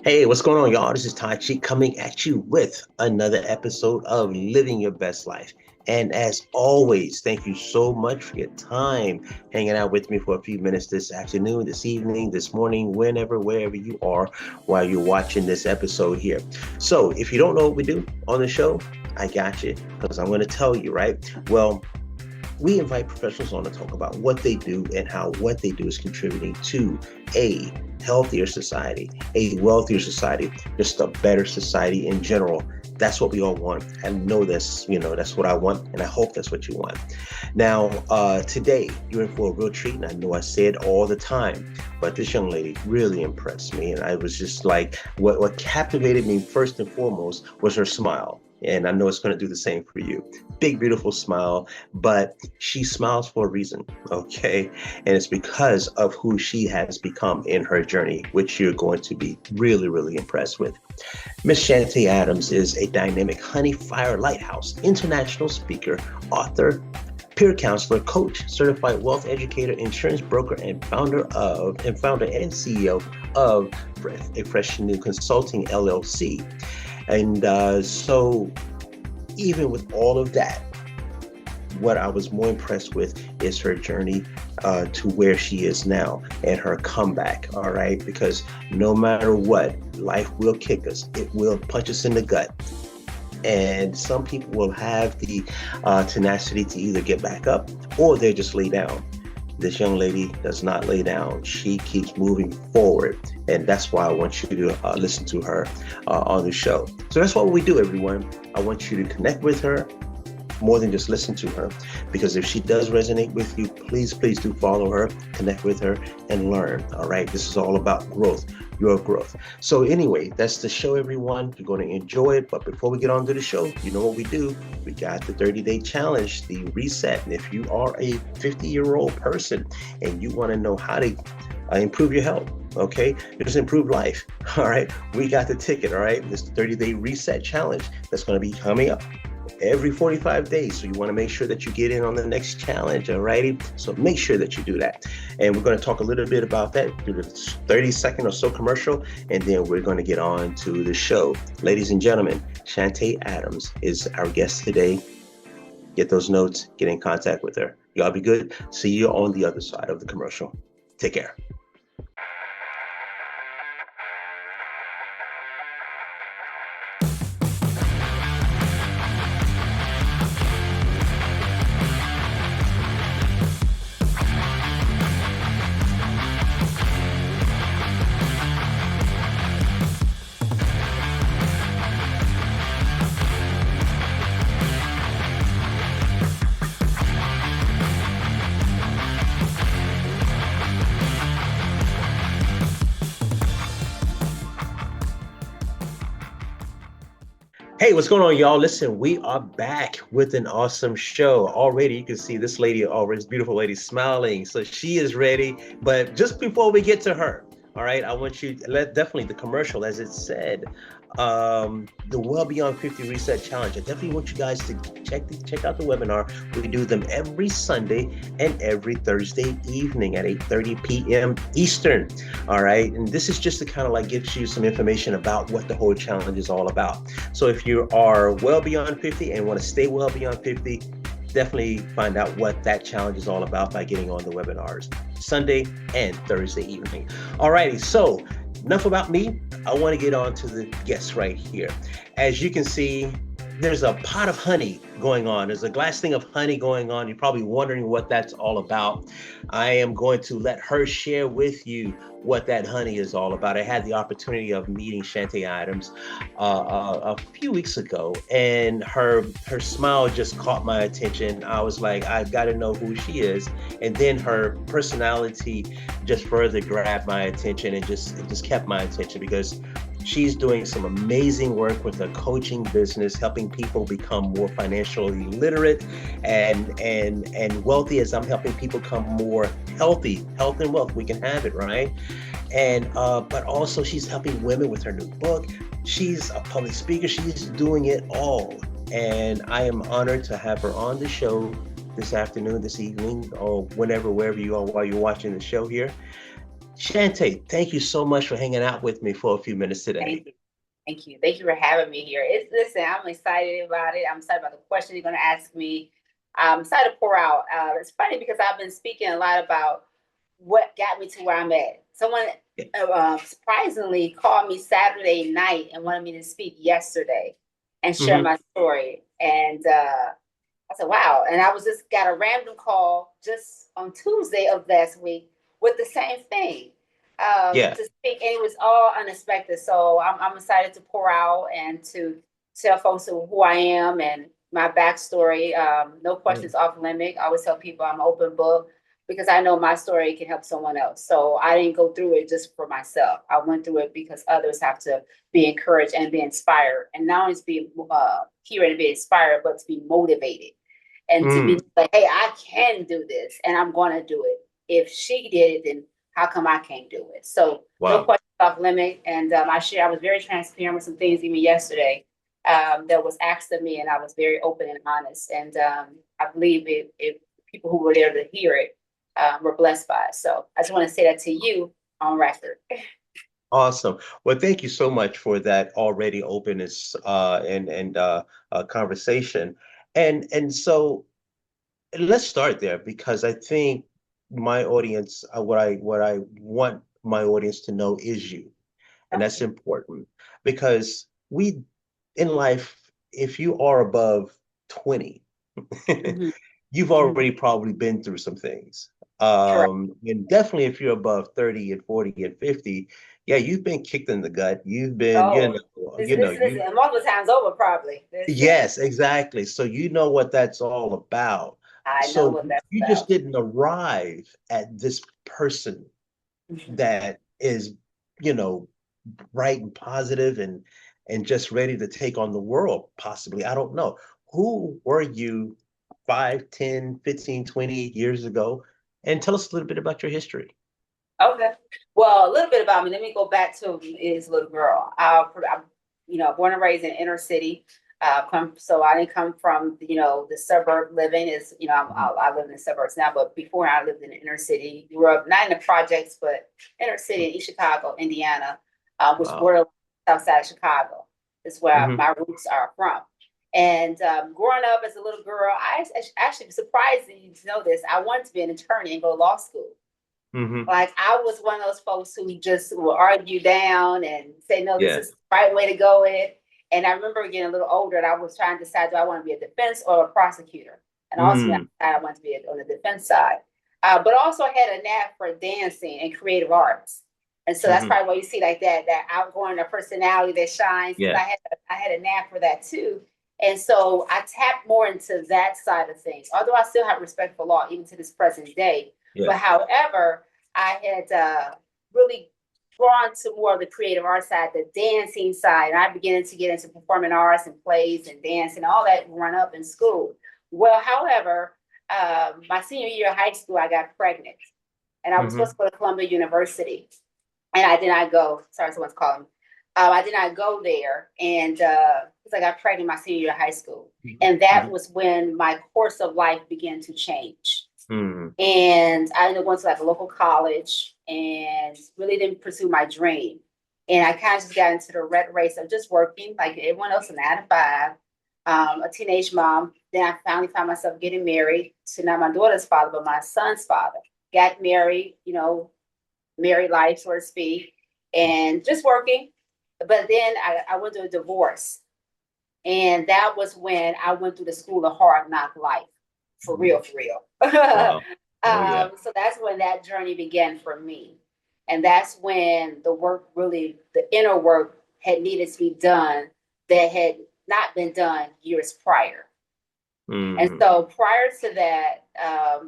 Hey, what's going on, y'all? This is Tai Chi coming at you with another episode of Living Your Best Life. And as always, thank you so much for your time hanging out with me for a few minutes this afternoon, this evening, this morning, whenever, wherever you are while you're watching this episode here. So if you don't know what we do on the show, I got you, because I'm going to tell you, right? Well, we invite professionals on to talk about what they do and how what they do is contributing to a healthier society, a wealthier society, just a better society in general. That's what we all want. I know that's what I want, and I hope that's what you want. Now, today, you're in for a real treat, and I know I say it all the time, but this young lady really impressed me, and I was just like, what captivated me first and foremost was her smile. And I know it's going to do the same for you. Big, beautiful smile, but she smiles for a reason, okay? And it's because of who she has become in her journey, which you're going to be really, really impressed with. Miss Shantay Adams is a dynamic Honey Fire Lighthouse international speaker, author, peer counselor, coach, certified wealth educator, insurance broker, and founder and CEO of A Fresh New Consulting LLC. And so even with all of that, what I was more impressed with is her journey to where she is now and her comeback, all right? Because no matter what, life will kick us. It will punch us in the gut. And some people will have the tenacity to either get back up or they just lay down. This young lady does not lay down. She keeps moving forward. And that's why I want you to listen to her on the show. So that's what we do, everyone. I want you to connect with her more than just listen to her. Because if she does resonate with you, please do follow her, connect with her, and learn. All right. This is all about growth, your growth. So anyway, that's the show, everyone. You're going to enjoy it. But before we get on to the show, you know what we do. We got the 30-day challenge, the reset. And if you are a 50-year-old person and you want to know how to improve your health, okay, just improve life. All right. We got the ticket. All right. This 30-day reset challenge that's going to be coming up every 45 days. So you want to make sure that you get in on the next challenge. All righty. So make sure that you do that. And we're going to talk a little bit about that through the 30-second or so commercial. And then we're going to get on to the show. Ladies and gentlemen, Shantay Adams is our guest today. Get those notes, get in contact with her. Y'all be good. See you on the other side of the commercial. Take care. Hey, what's going on, y'all? Listen, we are back with an awesome show. Already, you can see this lady, already, this beautiful lady smiling. So she is ready. But just before we get to her, all right, I want you to definitely the commercial, as it said, the Well Beyond 50 Reset Challenge. I definitely want you guys to check out the webinar. We do them every Sunday and every Thursday evening at 8:30 p.m. Eastern. All right. And this is just to kind of like gives you some information about what the whole challenge is all about. So if you are well beyond 50 and want to stay well beyond 50, definitely find out what that challenge is all about by getting on the webinars Sunday and Thursday evening. All righty. So enough about me. I want to get on to the guests right here. As you can see, there's a pot of honey going on. There's a glass thing of honey going on. You're probably wondering what that's all about. I am going to let her share with you what that honey is all about. I had the opportunity of meeting Shantay Adams a few weeks ago, and her smile just caught my attention. I was like, I've got to know who she is. And then her personality just further grabbed my attention and just kept my attention because she's doing some amazing work with a coaching business, helping people become more financially literate and wealthy, as I'm helping people become more healthy. Health and wealth, we can have it, right? And but also she's helping women with her new book. She's a public speaker. She's doing it all. And I am honored to have her on the show this afternoon, this evening, or whenever, wherever you are while you're watching the show here. Shantay, thank you so much for hanging out with me for a few minutes today. Thank you. Thank you. Thank you for having me here. Listen, I'm excited about it. I'm excited about the question you're going to ask me. I'm excited to pour out. It's funny because I've been speaking a lot about what got me to where I'm at. Someone surprisingly called me Saturday night and wanted me to speak yesterday and share Hmm. my story. And I said, wow. And I was just got a random call just on Tuesday of last week with the same thing Yeah. to speak. And it was all unexpected. So I'm excited to pour out and to tell folks who I am and my backstory. No questions off limit. I always tell people I'm an open book because I know my story can help someone else. So I didn't go through it just for myself. I went through it because others have to be encouraged and be inspired. And not only to be here and be inspired, but to be motivated and to be Mm. like, hey, I can do this and I'm going to do it. If she did it, then how come I can't do it? So no Wow. questions off limit. And I was very transparent with some things even yesterday that was asked of me, and I was very open and honest. And I believe if people who were there to hear it were blessed by it. So I just want to say that to you on record. Awesome. Well, thank you so much for that already openness and conversation. And so let's start there because I think my audience, what I want my audience to know is you. And that's Okay. important because we in life, if you are above 20, Mm-hmm. you've Mm-hmm. already probably been through some things. Correct. And definitely if you're above 30 and 40 and 50, yeah, you've been kicked in the gut. You've been, Oh, this you is multiple times over, probably. Listen, yes, exactly. So you know what that's all about. I know So what that's you just about. didn't arrive at this person Mhm. that is, you know, bright and positive and just ready to take on the world, possibly. I don't know. Who were you 5, 10, 15, 20 years ago? And tell us a little bit about your history. Okay. Well, a little bit about me. Let me go back to is little girl. I'm, born and raised in inner city. So I didn't come from, the suburb living is, Mhm. I live in the suburbs now, but before I lived in the inner city, grew up not in the projects, but inner city in East Chicago, Indiana, which Wow. border south side of Chicago is where Hmm. my roots are from. And growing up as a little girl, I actually surprised you to know this. I wanted to be an attorney and go to law school. Hmm. Like I was one of those folks who just will argue down and say, no, this Yeah. is the right way to go in it. And I remember getting a little older and I was trying to decide, do I want to be a defense or a prosecutor? And ultimately, Mm. I wanted to be on the defense side. But also I had a knack for dancing and creative arts. And so that's Hmm. probably why you see like that outgoing, a personality that shines. Because Yeah. I had a knack for that too. And so I tapped more into that side of things, although I still have respect for law even to this present day. Yeah. But however, I had really drawn to more of the creative art side, the dancing side. And I began to get into performing arts and plays and dance and all that growing up in school. Well, however, my senior year of high school, I got pregnant and I was supposed Hmm. to go to Columbia University. And I did not go. Sorry, someone's calling me. I did not go there. And because I got pregnant my senior year of high school. And that Hmm. was when my course of life began to change. Hmm. And I ended up going to like a local college and really didn't pursue my dream. And I kind of just got into the red race of just working like everyone else, a 9 to 5, a teenage mom. Then I finally found myself getting married to not my daughter's father, but my son's father. Got married, married life, so to speak, and just working. But then I went through a divorce. And that was when I went through the school of hard knock life, for Hmm. real, for real. Wow. Oh yeah. So that's when that journey began for me. And that's when the work really, the inner work had needed to be done that had not been done years prior. And Hmm. so prior to that,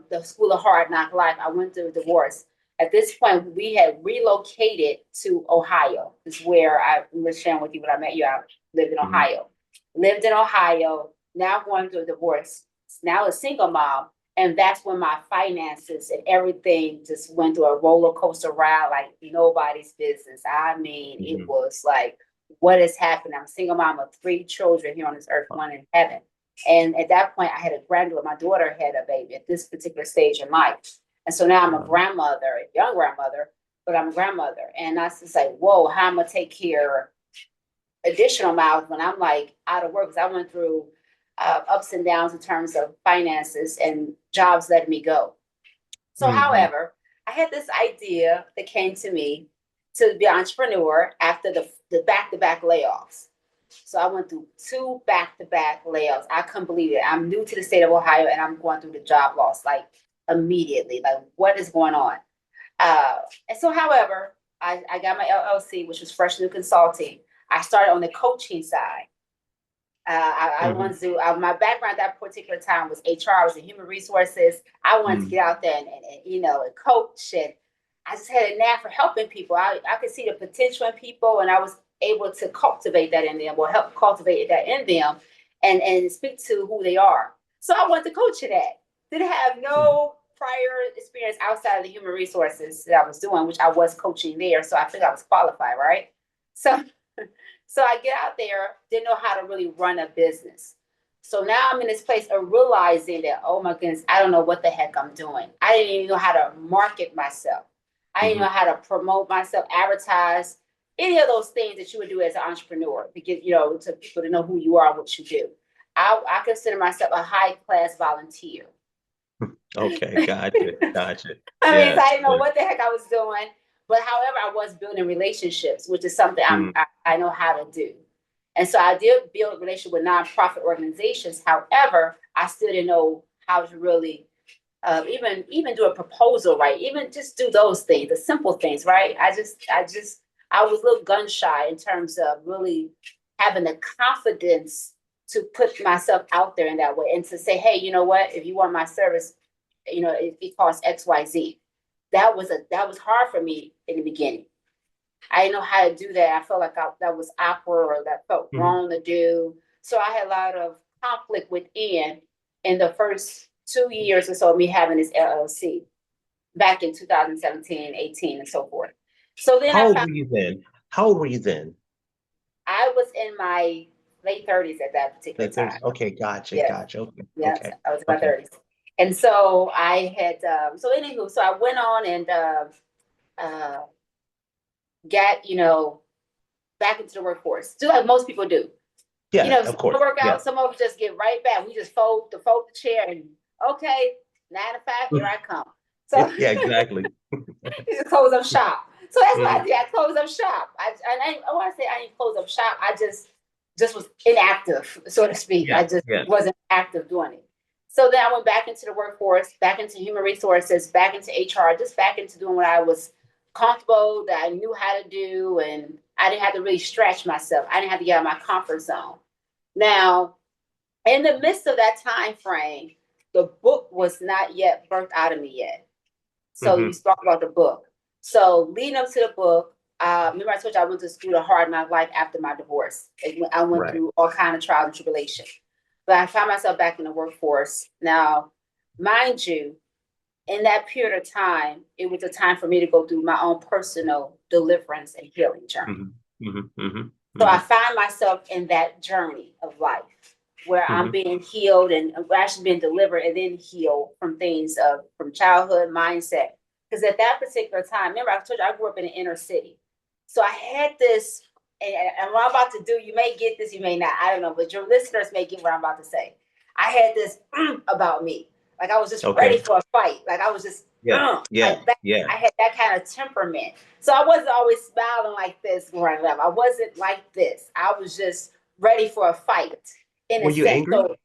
the School of Hard Knock Life, I went through a divorce. At this point, we had relocated to Ohio. This is where I was sharing with you when I met you. I lived in Hmm. Ohio. Lived in Ohio, now going through a divorce. Now a single mom. And that's when my finances and everything just went through a roller coaster ride like nobody's business. I mean, it Hmm. was like, what is happening? I'm a single mom of 3 children here on this earth, one in heaven. And at that point, I had a granddaughter. My daughter had a baby at this particular stage in life. And so now I'm a Wow. grandmother, a young grandmother, but I'm a grandmother. And I was just like, whoa, how am I gonna take care additional miles when I'm like out of work? Because I went through ups and downs in terms of finances and jobs letting me go. So, Hmm. however, I had this idea that came to me to be an entrepreneur after the back-to-back layoffs. So I went through two back-to-back layoffs. I couldn't believe it. I'm new to the state of Ohio and I'm going through the job loss like immediately. Like, what is going on? Uh, and so, however, I got my LLC, which was Fresh New Consulting. I started on the coaching side. I Hmm. wanted to, my background at that particular time was HR, I was in human resources. I wanted to Hmm. get out there and and coach. And I just had a knack for helping people. I could see the potential in people and I was able to cultivate that in them or help cultivate that in them and speak to who they are. So I went to coach that. Didn't have no prior experience outside of the human resources that I was doing, which I was coaching there. So I think I was qualified, right? So so I get out there, didn't know how to really run a business. So now I'm in this place of realizing that, oh my goodness, I don't know what the heck I'm doing. I didn't even know how to market myself. I didn't Hmm. know how to promote myself, advertise, any of those things that you would do as an entrepreneur to get, to people to know who you are and what you do. I consider myself a high class volunteer. Okay, gotcha, gotcha. I mean, so Yes, I didn't know yes. what the heck I was doing. But however, I was building relationships, which is something Mm, I know how to do. And so I did build a relationship with nonprofit organizations. However, I still didn't know how to really even do a proposal, right? Even just do those things, the simple things, right? I was a little gun shy in terms of really having the confidence to put myself out there in that way and to say, hey, you know what? If you want my service, it costs XYZ. That was hard for me in the beginning. I didn't know how to do that. I felt like that was awkward or that felt mhm. wrong to do. So I had a lot of conflict within in the first 2 years or so of me having this LLC back in 2017, 18, and so forth. So then How I old found were you then? How old were you then? I was in my late 30s at that particular Like there's time. okay, gotcha, Yes, gotcha. Okay, yes, okay, I was in my okay. 30s. And so I had, so anywho, so I went on and uh, got, back into the workforce, just like most people do. Yeah, Some of course. work Yeah. out, some of us just get right back. We just fold the chair and okay, 9 to 5, here I come. Yeah, So yeah, exactly. you just close up shop. So that's what I Mhm. did. I closed up shop. I want to say I didn't close up shop. I just was inactive, so to speak. Yeah, I just yeah. wasn't active doing it. So then I went back into the workforce, back into human resources, back into HR, just back into doing what I was comfortable, that I knew how to do, and I didn't have to really stretch myself. I didn't have to get out of my comfort zone. Now, in the midst of that time frame, the book was not yet birthed out of me yet. So you Hmm. spoke about the book. So leading up to the book, remember I told you I went to school to hard my life after my divorce. I went Right. through all kind of trials and tribulation. But I found myself back in the workforce. Now, mind you, in that period of time, it was a time for me to go through my own personal deliverance and healing journey. Hmm. Hmm. Hmm. So I Hmm. find myself in that journey of life where I'm Hmm. being healed and I'm actually being delivered and then healed from things of from childhood mindset. Because at that particular time, remember I told you I grew up in the inner city. So I had this, and what I'm about to do, you may get this, you may not, I don't know, but your listeners may get what I'm about to say. I had this about me. Like I was just ready Okay. for a fight. Like I was just Yeah, yeah, like that. yeah. I had that kind of temperament. So I wasn't always smiling like this growing up. I wasn't like this. I was just ready for a fight in a Were you sense. angry? So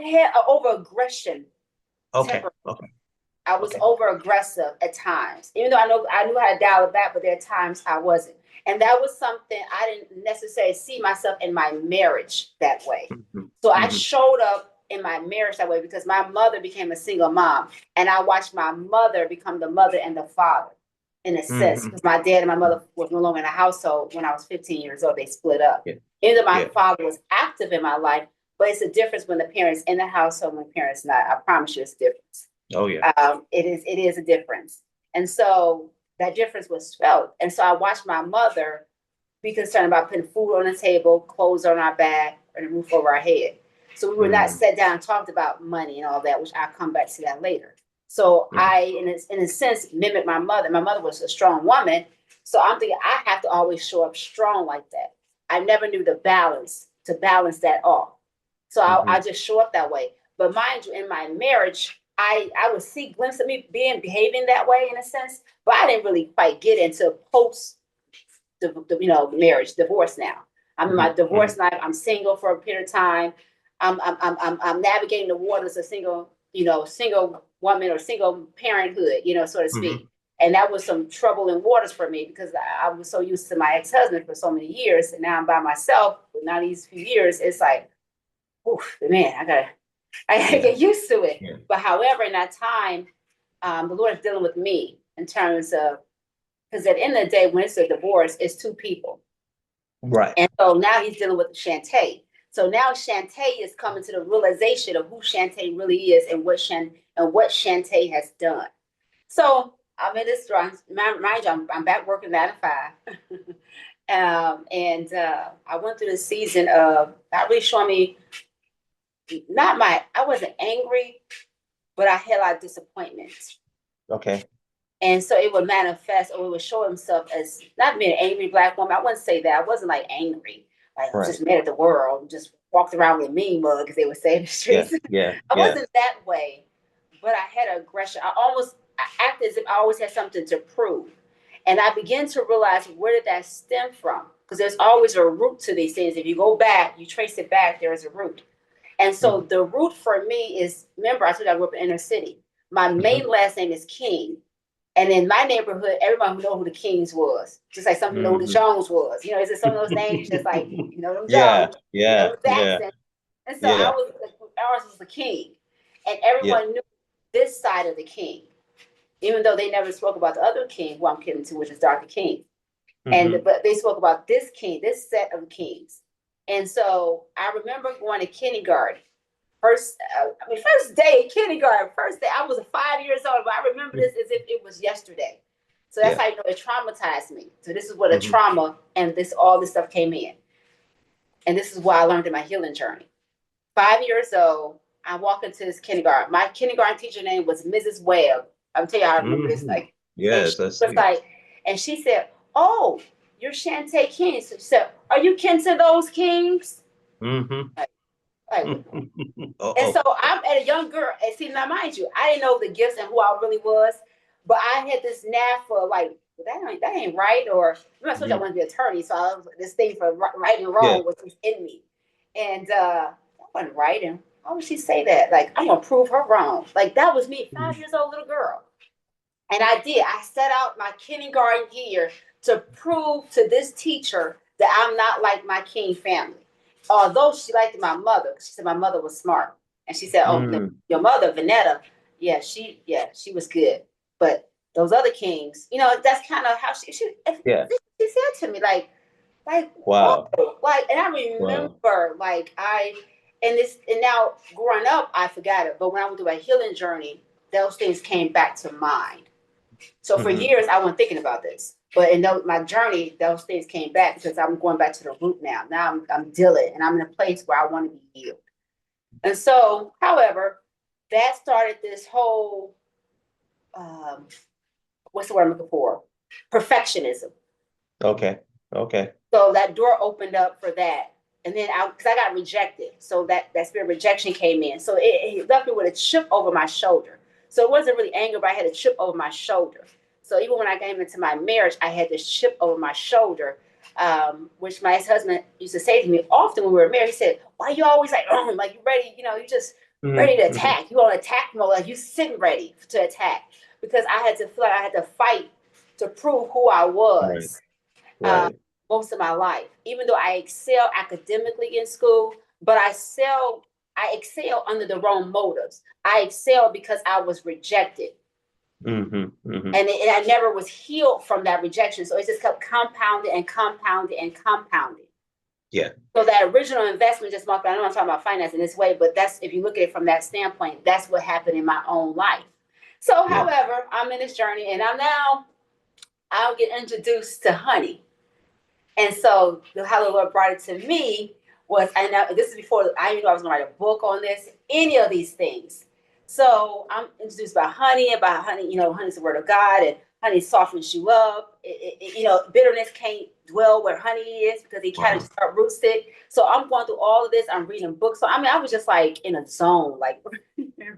I had an over aggression Okay, temper. okay, I was okay. over aggressive at times, even though I knew how to dial it back, but there are times I wasn't. And that was something I didn't necessarily see myself in my marriage that way. Hmm. So I Hmm. showed up in my marriage that way because my mother became a single mom, and I watched my mother become the mother and the father in a sense Hmm. because my dad and my mother was no longer in the household when I was 15 years old. They split up. Yeah, Even though my yeah. father was active in my life, but it's a difference when the parents in the household when the parents not. I promise you, it's a difference. Oh yeah. It is a difference, and so that difference was felt. And so I watched my mother be concerned about putting food on the table, clothes on our back, and a roof over our head. So we were not Mm. sat down and talked about money and all that, which I'll come back to that later. So Mhm. I, in a sense, mimic my mother. My mother was a strong woman. So I'm thinking I have to always show up strong like that. I never knew to balance that off. So I Mhm. just show up that way. But mind you, in my marriage, I would see glimpses of me behaving that way in a sense, but I didn't really quite get into post marriage, divorce now. I'm in my Mhm. divorce Mhm. life. I'm single for a period of time. I'm navigating the waters of single woman or single parenthood, so to speak. Mhm. And that was some troubling waters for me because I was so used to my ex-husband for so many years, and now I'm by myself. But now these few years, it's like, oof, man, I gotta Yeah. get used to it. Yeah. But however, in that time, the Lord is dealing with me in terms of, because at the end of the day, when it's a divorce, it's two people. Right. And so now he's dealing with Shantay. So now Shantay is coming to the realization of who Shantay really is and what Shantay has done. So I'm in this mind you, I'm back working 9 to 5. And I went through this season of not really showing me, I wasn't angry, but I had a lot of disappointments. Okay. And so it would manifest or it would show himself as not being an angry black woman. I wouldn't say that. I wasn't like angry, like Right. just mad at the world, just walked around with a mean mug, as they would say in the Yeah. streets. Yeah. I Yeah. wasn't that way, but I had aggression. I acted as if I always had something to prove. And I began to realize, where did that stem from? Because there's always a root to these things. If you go back, you trace it back, there is a root. And so Mhm. the root for me is, remember, I told you I grew up in inner city. My main Mhm. last name is King. And in my neighborhood, everybody know who the Kings was. Just like some people know who the Mhm. Jones was. Is it some of those names just like, them Yeah. Jones, Yeah. them Yeah. Jackson. And so Yeah. ours was the King. And Yeah. everyone knew this side of the King, even though they never spoke about the other King, who I'm kidding to, which is Dr. King. Mhm. But they spoke about this King, this set of kings. And so I remember going to kindergarten. First day in kindergarten, first day, I was 5 years old, but I remember this as if it was yesterday. So that's Yeah. how you know it traumatized me. So this is where the Mhm. trauma and all this stuff came in. And this is what I learned in my healing journey. 5 years old, I walk into this kindergarten. My kindergarten teacher name was Mrs. Webb. I'll tell you how I remember this. Mhm. Like, and she Yes, I was see. like, and she said, "Oh, you're Shantay King." So she said, "Are you kin to those kings?" Mhm. Like, like and Uh-oh. so I'm at a young girl, and see, now mind you, I didn't know the gifts and who I really was, but I had this knack for like, that ain't right, or I'm not supposed to Mhm. want to be an attorney, so this thing for right and Yeah. wrong was just in me, and that wasn't right. And how would she say that? Like, I'm gonna prove her wrong. Like, that was me, five Mhm. years old little girl, and I did. I set out my kindergarten year to prove to this teacher that I'm not like my King family. Although she liked my mother, she said my mother was smart, and she said, "Oh, no, Mm. your mother, Vanetta, she was good." But those other kings, that's kind of how Yeah. she said to me, like whoa, Wow. and I Wow. remember, and now growing up, I forgot it, but when I went through a healing journey, those things came back to mind. So for Mhm. years, I wasn't thinking about this, but in my journey, those things came back because I'm going back to the root now. Now I'm dealing, and I'm in a place where I want to be healed. And so, however, that started this whole um, what's the word I'm looking for? Perfectionism. Okay. Okay. So that door opened up for that. And then because I got rejected. So that spirit of rejection came in. So it left me with a chip over my shoulder. So it wasn't really anger, but I had a chip over my shoulder. So even when I came into my marriage, I had this chip over my shoulder, which my ex-husband used to say to me often when we were married. He said, "Why you always like you ready, you just ready Mhm. to Mhm. attack. You on attack mode, like you sitting ready to attack." Because I had to feel like I had to fight to prove who I Right. was. uh, Right. most of my life, even though I excel academically in school, but I excel under the wrong motives. I excel because I was rejected. Mhm. Mhm. And I never was healed from that rejection. So it just kept compounding and compounding and compounding. Yeah. So that original investment just marked, I know I'm talking about finance in this way, but that's, if you look at it from that standpoint, that's what happened in my own life. So, Yeah. however, I'm in this journey, and I'll get introduced to honey. And so how the Lord brought it to me was, and now, this is before I even knew I was going to write a book on this, any of these things. So I'm introduced by honey, about honey, honey's the word of God, and honey softens you up. Bitterness can't dwell where honey is because he kind of Wow. just uproots it. So I'm going through all of this. I'm reading books. So I mean, I was just like in a zone, like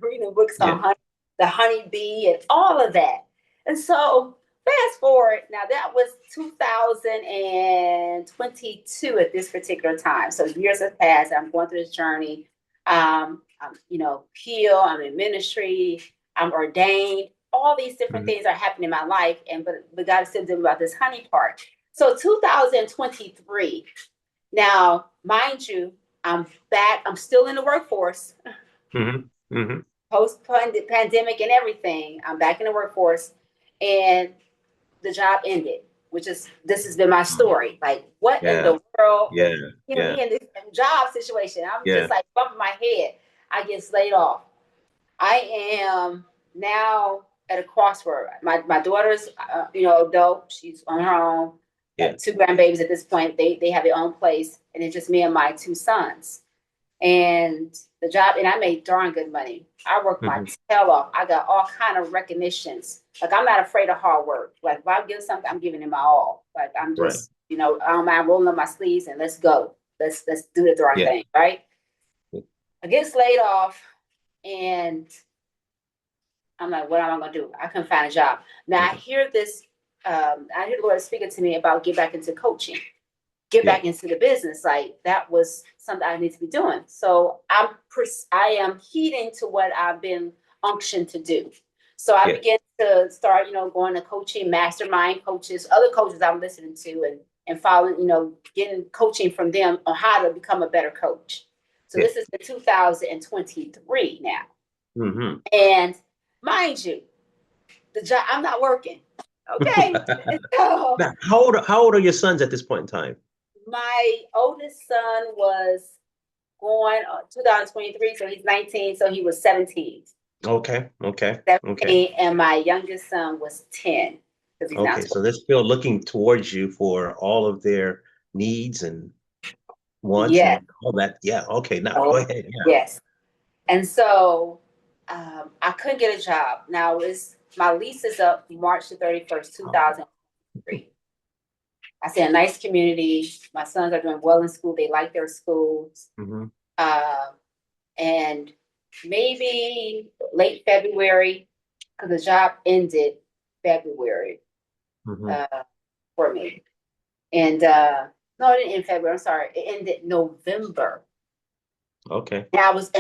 reading books Yeah. on honey, the honeybee, and all of that. And so fast forward, now that was 2022 at this particular time. So years have passed. I'm going through this journey. I'm, healed. I'm in ministry. I'm ordained. All these different Mhm. things are happening in my life, and but God is still doing about this honey part. So 2023. Now, mind you, I'm back. I'm still in the workforce, Mhm. Mhm. post pandemic and everything. I'm back in the workforce, and the job ended. Which is this has been my story. Like, what in Yeah. the world? Yeah. Me Yeah. in this job situation. I'm Yeah. just like bumping my head. I get laid off. I am now at a crossroad. My daughter's, adult. She's on her own. Yeah. Two grandbabies at this point. They have their own place, and it's just me and my two sons. And the job, and I made darn good money. I worked my Mhm. tail off. I got all kind of recognitions. Like I'm not afraid of hard work. Like if I give something, I'm giving it my all. Like I'm Right. just, I don't mind rolling up my sleeves and let's go. Let's do the darn Yeah. thing, right? I get laid off, and I'm like, what am I gonna do? I couldn't find a job. Now I Mhm. hear this. I hear the Lord speaking to me about get back into coaching, get Yeah. back into the business. Like that was something I need to be doing. So I am heeding to what I've been unctioned to do. So I Yeah. began to start, going to coaching, mastermind coaches, other coaches I'm listening to, and following, getting coaching from them on how to become a better coach. So Yeah. this is the 2023 now, Mhm. and mind you, the job I'm not working. Okay, so Now, how old are your sons at this point in time? my oldest son was born 2023, so he's 19, so he was 17. Okay. Okay. Okay. 17, and my youngest son was 10 because he's now Okay. 12. So they're still looking towards you for all of their needs and wants Yes. and all that. Yeah. Okay. Now go Oh, ahead. Yeah. yes. And so I couldn't get a job. Now it's my lease is up March the 31st, Oh. 2003. I see a nice community. My sons are doing well in school. They like their schools. Mhm. Uh, and maybe late February, because the job ended February Mhm. uh, for me. And no, it didn't end February. I'm sorry, it ended November. Okay. But I was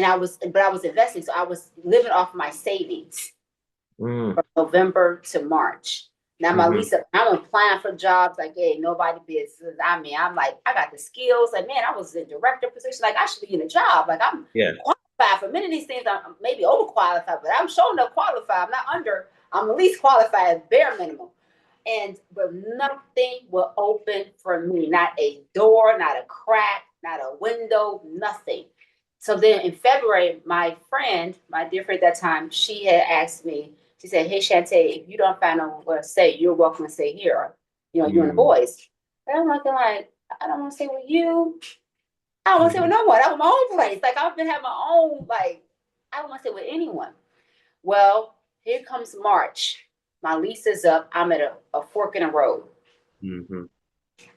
investing, so I was living off my savings Mm. from November to March. Now my Mhm. lease, I'm applying for jobs like, hey, nobody business. I mean, I'm like, I got the skills. Like, man, I was in director position. Like, I should be in a job. Like, I'm Yeah. qualified for many of these things. I'm maybe overqualified, but I'm sure enough qualified. I'm not under. I'm at least qualified, bare minimum. But nothing will open for me. Not a door, not a crack, not a window, nothing. So then in February, my friend, my dear friend at that time, she had asked me, she said, hey, Shantay, if you don't find nowhere to stay, you're welcome to stay here. You and the Mm. boys. And I'm like, I don't want to stay with you. I don't want to stay with Mhm. no one. I want my own place. Like, I've been having my own, like, I don't want to stay with anyone. Well, here comes March. My lease is up. I'm at a fork in the road. Mhm.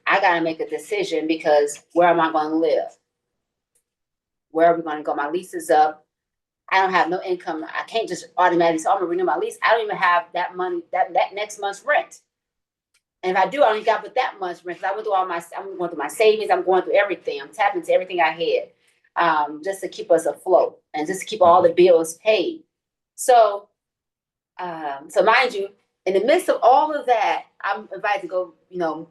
I got to make a decision because where am I going to live? Where are we going to go? My lease is up. I don't have no income. I can't just automatically say, I'm gonna renew my lease. I don't even have that money, that next month's rent. And if I do, I only got but that month's rent. I went through I'm going through my savings. I'm going through everything. I'm tapping into everything I had, just to keep us afloat and just to keep all the Mhm. bills paid. So, so mind you, in the midst of all of that, I'm invited to go,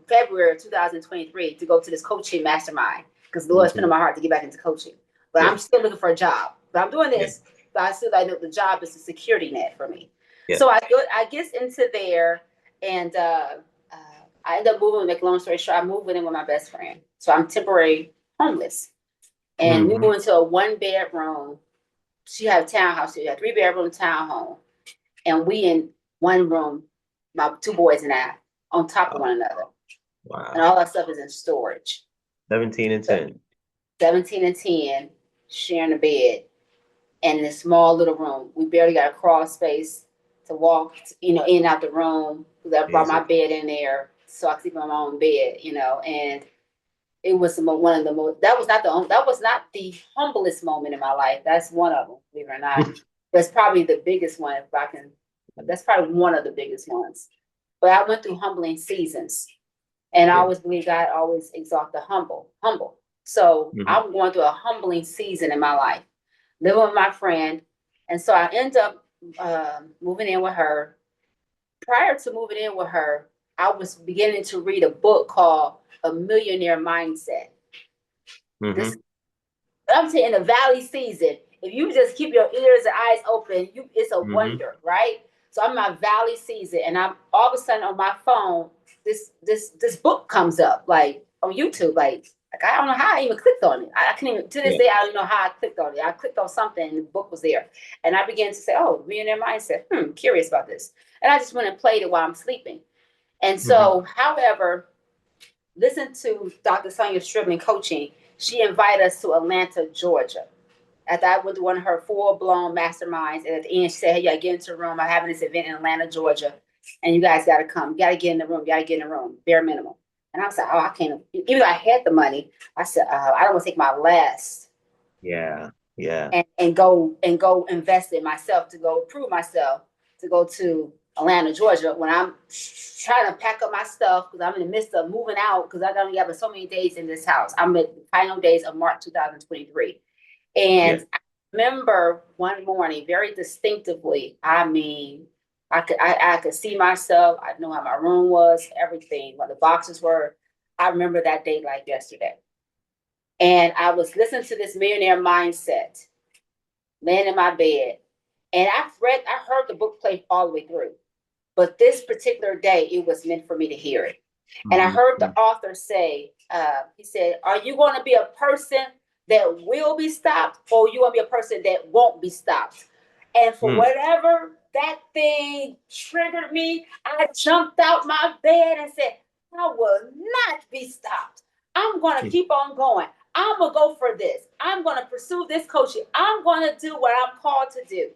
February 2023 to go to this coaching mastermind because the Lord's put in Mhm. my heart to get back into coaching. But Yeah. I'm still looking for a job. But I'm doing Yeah. this, but I know the job is a security net for me. Yeah. So I get into there, and uh, I end up moving. Make a long story short, I moved in with my best friend. So I'm temporary homeless, and we Mhm. moved into a 1 bedroom. She had a townhouse. She had 3 bedroom townhome, and we in one room, my two boys and I, on top of Oh, one another, and wow. all our stuff is in storage. 17 and So 10. 17 and 10 sharing a bed. in this small little room. We barely got a crawl space to walk, in and out the room. I brought my Amazing. bed in there so I could sleep on my own bed, and it was one of the most. That was not the that was not the humblest moment in my life. That's one of them, believe it or not. That's probably the biggest one. If I can, that's probably one of the biggest ones. But I went through humbling seasons, and I Yeah. always believe God always exalt the humble. So Hmm. I'm going through a humbling season in my life, living with my friend, and so I end up moving in with her. Prior to moving in with her, I was beginning to read a book called A Millionaire Mindset. This, Hmm. I'm saying, in the valley season, if you just keep your ears and eyes open, it's a Hmm. wonder, right? So I'm in my valley season, and I'm all of a sudden on my phone, this book comes up like on YouTube, like I don't know how I even clicked on it. I can't even, to this Yeah. day, I don't know how I clicked on it. I clicked on something, and the book was there, and I began to say, "Oh, millionaire mindset. Curious about this." And I just went and played it while I'm sleeping. And Hmm. so, however, listen to Dr. Sonia Stribling coaching. She invited us to Atlanta, Georgia. At that was one of her full-blown masterminds. And at the end, she said, "Hey, you gotta get into the room. I'm having this event in Atlanta, Georgia. And you guys gotta come. You gotta get in the room. You gotta get in the room, bare minimum." And I was like, "Oh, I can't." Even though I had the money, I said, "I don't want to take my last Yeah. Yeah. and go invest in myself to go prove myself to go to Atlanta, Georgia when I'm trying to pack up my stuff because I'm in the midst of moving out because I don't have so many days in this house. I'm at the final days of March 2023. Yeah. And I remember one morning very distinctively. I mean, I could see myself. I know how my room was, everything, what the boxes were. I remember that day like yesterday. And I was listening to this millionaire mindset, laying in my bed. And I heard the book play all the way through. But this particular day, it was meant for me to hear it. And I Hmm. heard the author say, he said, "Are you going to be a person that will be stopped, or you want to be a person that won't be stopped?" And for Mm. whatever that thing triggered me, I jumped out my bed and said, "I will not be stopped. I'm going to keep on going. I'm going to go for this. I'm going to pursue this coaching. I'm going to do what I'm called to do."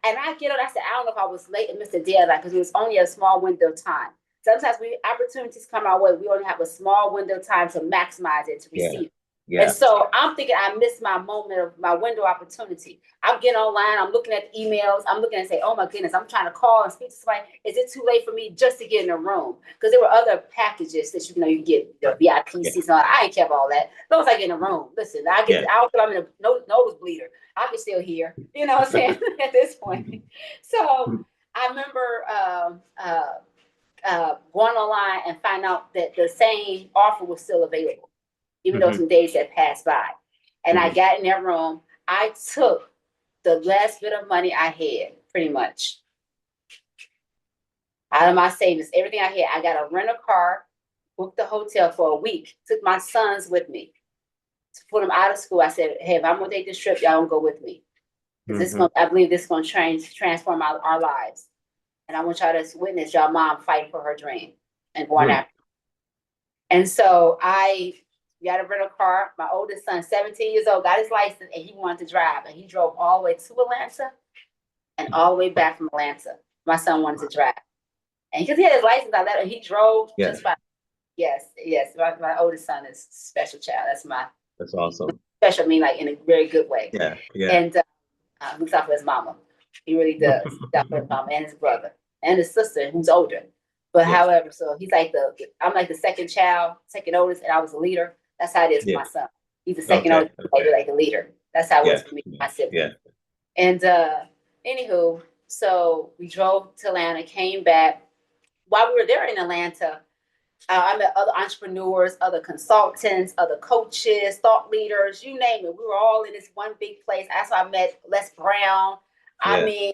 And I get on, I said, I don't know if I was late and missed a deadline because it was only a small window of time. Sometimes opportunities come our way. We only have a small window of time to maximize it, to Yeah. receive it. And Yeah. so I'm thinking I missed my moment of my window opportunity. I'm getting online, I'm looking at emails, I'm looking and say, "Oh my goodness, I'm trying to call and speak to somebody. Is it too late for me just to get in a room?" Because there were other packages that you get the VIP Yeah. seats. I ain't care about all that. As long as I get in a room. Listen, Yeah. I don't feel I'm in a nose bleeder. I can still hear. You know what I'm saying? At this point. So I remember going online and find out that the same offer was still available, even though Hmm. some days had passed by. And I Hmm. got in that room. I took the last bit of money I had, pretty much, out of my savings, everything I had. I got a rental car, booked the hotel for a week, took my sons with me to put them out of school. I said, "Hey, if I'm gonna take this trip, y'all don't go with me. Because Hmm. I believe this is gonna transform our lives. And I want y'all to witness y'all mom fighting for her dream and going Mm. after." And so I got a rental car. My oldest son, 17 years old, got his license and he wanted to drive. And he drove all the way to Atlanta and all the way back from Atlanta. My son wanted to drive. And because he had his license, I let him, he drove Yeah. just fine. Yes, yes. My oldest son is a special child. That's my That's awesome. special, I mean, like in a very good way. Yeah. Yeah. And looks out for his mama. He really does. Looks out for his mama and his brother and his sister, who's older. But Yeah. however, so I'm like the second child, second oldest, and I was the leader. That's how it is with Yeah. my son. He's the second Okay. oldest, Okay. like the leader. That's how it was Yeah. for me, Yeah. my sibling. Yeah. And anywho, so we drove to Atlanta, came back. While we were there in Atlanta, I met other entrepreneurs, other consultants, other coaches, thought leaders, you name it. We were all in this one big place. That's how I met Les Brown. I Yeah. mean,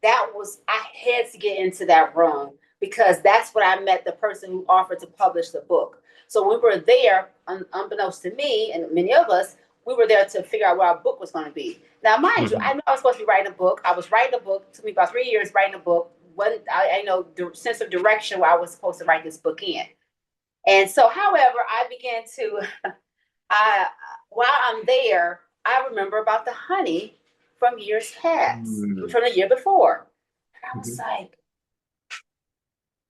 I had to get into that room because that's when I met the person who offered to publish the book. So we were there, unbeknownst to me and many of us, we were there to figure out what our book was going to be. Now, mind you, Hmm. I knew I was supposed to be writing a book. I was writing a book. It took me about 3 years writing a book. I know the sense of direction where I was supposed to write this book in. And so, however, I began to, I while I'm there, I remember about the honey from years past, Mm. from the year before. And I was Mhm. like,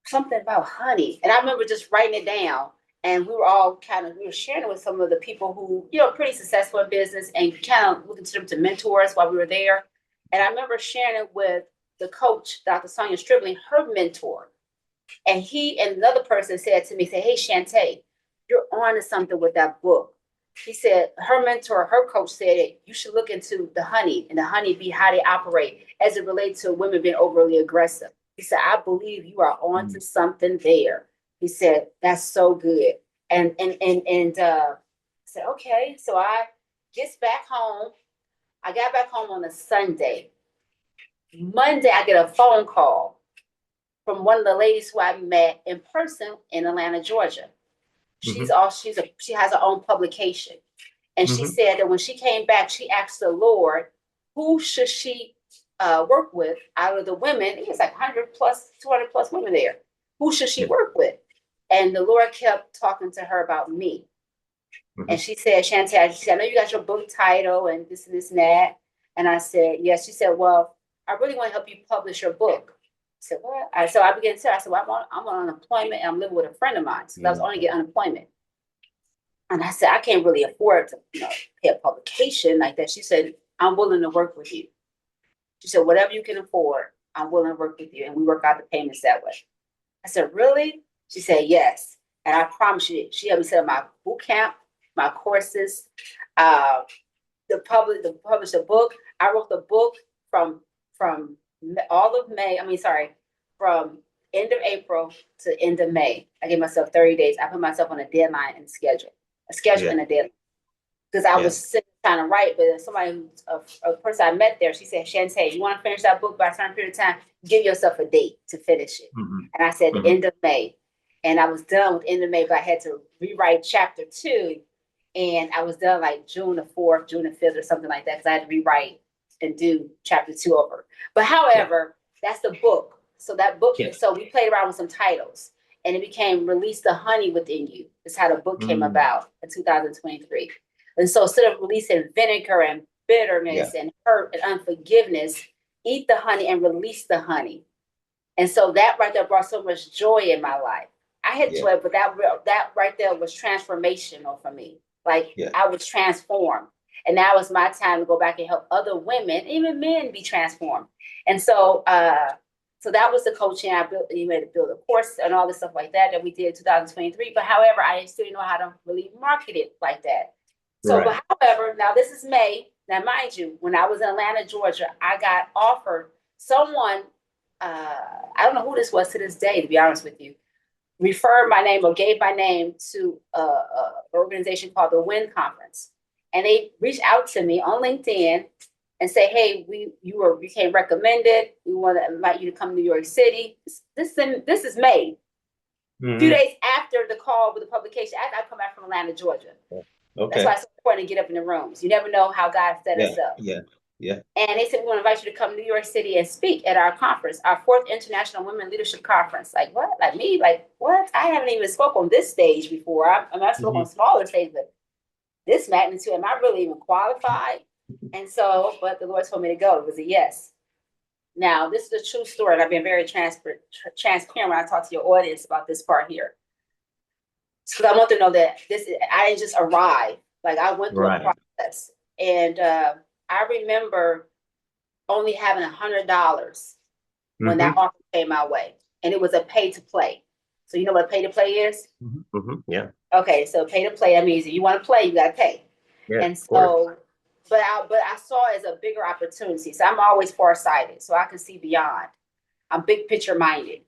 something about honey. And I remember just writing it down. And we were all we were sharing it with some of the people who, pretty successful in business and kind of looking to them to mentor us while we were there. And I remember sharing it with the coach, Dr. Sonia Stribling, her mentor. And he and another person said to me, hey, Shantay, you're on to something with that book. He said her mentor, her coach said, you should look into the honey and the honey bee, how they operate as it relates to women being overly aggressive. He said, I believe you are on to something there. He said, that's so good. And I said, okay. So I gets back home. I got back home on a Sunday. Monday, I get a phone call from one of the ladies who I met in person in Atlanta, Georgia. She has her own publication. And she said that when she came back, she asked the Lord, who should she work with out of the women? It was like 100 plus, 200 plus women there. Who should she work with? And the Lord kept talking to her about me. And she said, Shantay, she said, I know you got your book title and this and that. And I said, yes. She said, well, I really want to help you publish your book. I said, what? So I began to tell her, I said, well, I'm on unemployment and I'm living with a friend of mine. So I was only getting unemployment. And I said, I can't really afford to pay a publication like that. She said, I'm willing to work with you. She said, whatever you can afford, I'm willing to work with you. And we work out the payments that way. I said, really? She said, yes. And I promise you, she helped me set up my boot camp, my courses, publish the book. I wrote the book from all of May. From end of April to end of May. I gave myself 30 days. I put myself on a deadline and a schedule and a deadline. Because I was sitting trying to write, but somebody, a person I met there, she said, Shantay, you want to finish that book by a certain period of time? Give yourself a date to finish it. And I said, the end of May. And I was done with end of May, but I had to rewrite chapter 2. And I was done like June the 4th, June the 5th or something like that, because I had to rewrite and do chapter 2 over. But however, that's the book. So that book, so we played around with some titles. And it became Release the Honey Within You. That's how the book came about in 2023. And so instead of releasing vinegar and bitterness and hurt and unforgiveness, eat the honey and release the honey. And so that right there brought so much joy in my life. I had joy, but that right there was transformational for me. Like I was transformed. And now it's my time to go back and help other women, even men, be transformed. And so so that was the coaching I built. You had to build a course and all this stuff like that we did in 2023. But however, I still didn't know how to really market it like that. So, but however, now this is May. Now, mind you, when I was in Atlanta, Georgia, I got offered someone, I don't know who this was to this day, to be honest with you, referred my name or gave my name to an organization called the WIN Conference. And they reached out to me on LinkedIn and say, hey, you became recommended. We want to invite you to come to New York City. This is May. A few days after the call with the publication, after I come back from Atlanta, Georgia. Okay. That's why it's so important to get up in the rooms. You never know how God set us up. And they said, we want to invite you to come to New York City and speak at our conference, our 4th International Women Leadership Conference. Like, what? Like me? Like, what? I haven't even spoke on this stage before. I spoke on smaller stages, but this magnitude, am I really even qualified? And so, but the Lord told me to go. It was a yes. Now, this is a true story, and I've been very transparent when I talk to your audience about this part here. Because I want them to know that I didn't just arrive. Like I went through a process. And I remember only having $100 when that offer came my way. And it was a pay to play. So you know what a pay to play is? Yeah. Okay, so pay to play, that means if you want to play, you got to pay. Yeah, and so, but I saw it as a bigger opportunity. So I'm always farsighted, so I can see beyond. I'm big picture minded.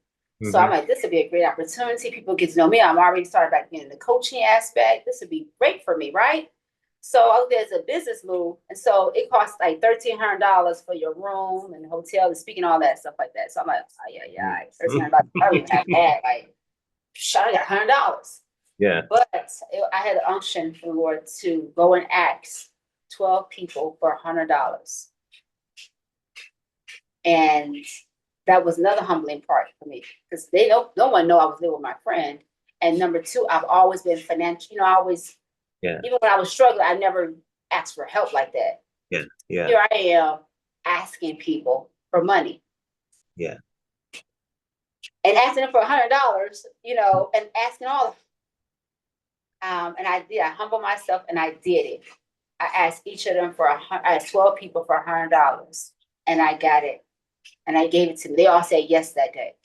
So I'm like, this would be a great opportunity. People get to know me. I'm already started back in the coaching aspect. This would be great for me, right? So there's a business move. And so it costs like $1,300 for your room and hotel and speaking, all that stuff like that. So I'm like, oh, yeah, $1,300. I don't even have that. Like, I got $100. Yeah. But I had an unction from the Lord to go and ask 12 people for $100. And that was another humbling part for me because no one know I was living with my friend. And number 2, I've always been financial. I always, even when I was struggling, I never asked for help like that. Yeah. Here I am asking people for money Yeah. and asking them for $100, and asking all of them. And I did. I humbled myself and I did it. I asked each of them I asked 12 people for $100, and I got it, and I gave it to them. They all said yes that day.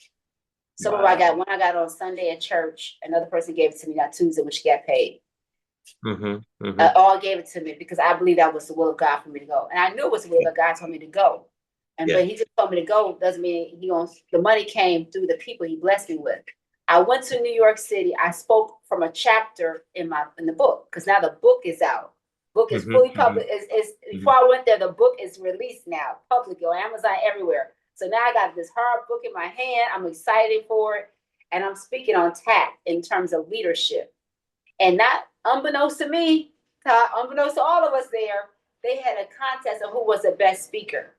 Some of I got Wow. one I got on Sunday at church. Another person gave it to me on Tuesday when she got paid. All gave it to me because I believe that was the will of God for me to go, and I knew it was the will Yeah. of God told me to go. Yeah. But he just told me to go doesn't mean the money came through the people he blessed me with. I went to New York City. I spoke from a chapter in the book because now the book is out. Book is fully public. Before I went there, the book is released now, publicly on Amazon everywhere. So now I got this hard book in my hand. I'm excited for it, and I'm speaking on tact in terms of leadership. And not unbeknownst to me, unbeknownst to all of us there, they had a contest of who was the best speaker.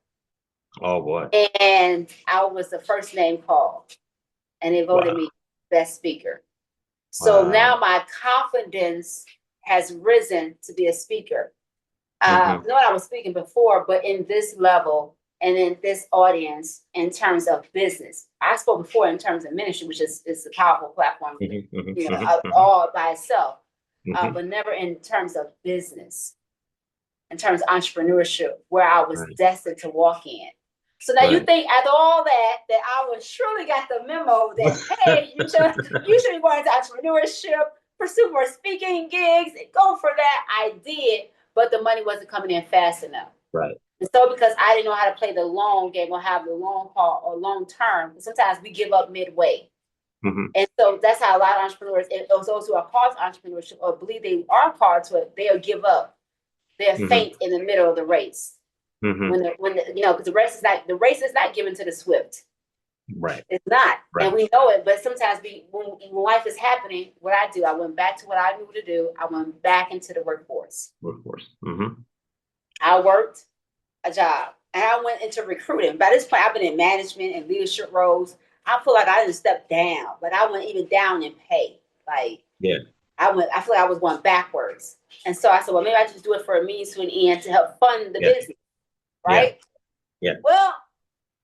Oh boy. And I was the first name called, and they voted me best speaker. So now my confidence has risen to be a speaker. Not I was speaking before, but in this level and in this audience in terms of business. I spoke before in terms of ministry, which is a powerful platform, all by itself, but never in terms of business, in terms of entrepreneurship, where I was destined to walk in. So now you think after all that I was surely got the memo that, hey, you should be going into entrepreneurship, pursue more speaking gigs, and go for that. I did, but the money wasn't coming in fast enough. Right. And so because I didn't know how to play the long game or have the long haul or long term, sometimes we give up midway. And so that's how a lot of entrepreneurs, and those who are called to entrepreneurship or believe they are called to it, they'll give up. They're faint in the middle of the race. Because the race is not given to the swift. Right. It's not. Right. And we know it, but sometimes when life is happening, what I do, I went back to what I knew to do. I went back into the workforce. I worked a job and I went into recruiting. By this point, I've been in management and leadership roles. I feel like I didn't step down. Like I went even down in pay. Like I feel like I was going backwards. And so I said, well, maybe I just do it for a means to an end to help fund the business. Right? Yeah. Well,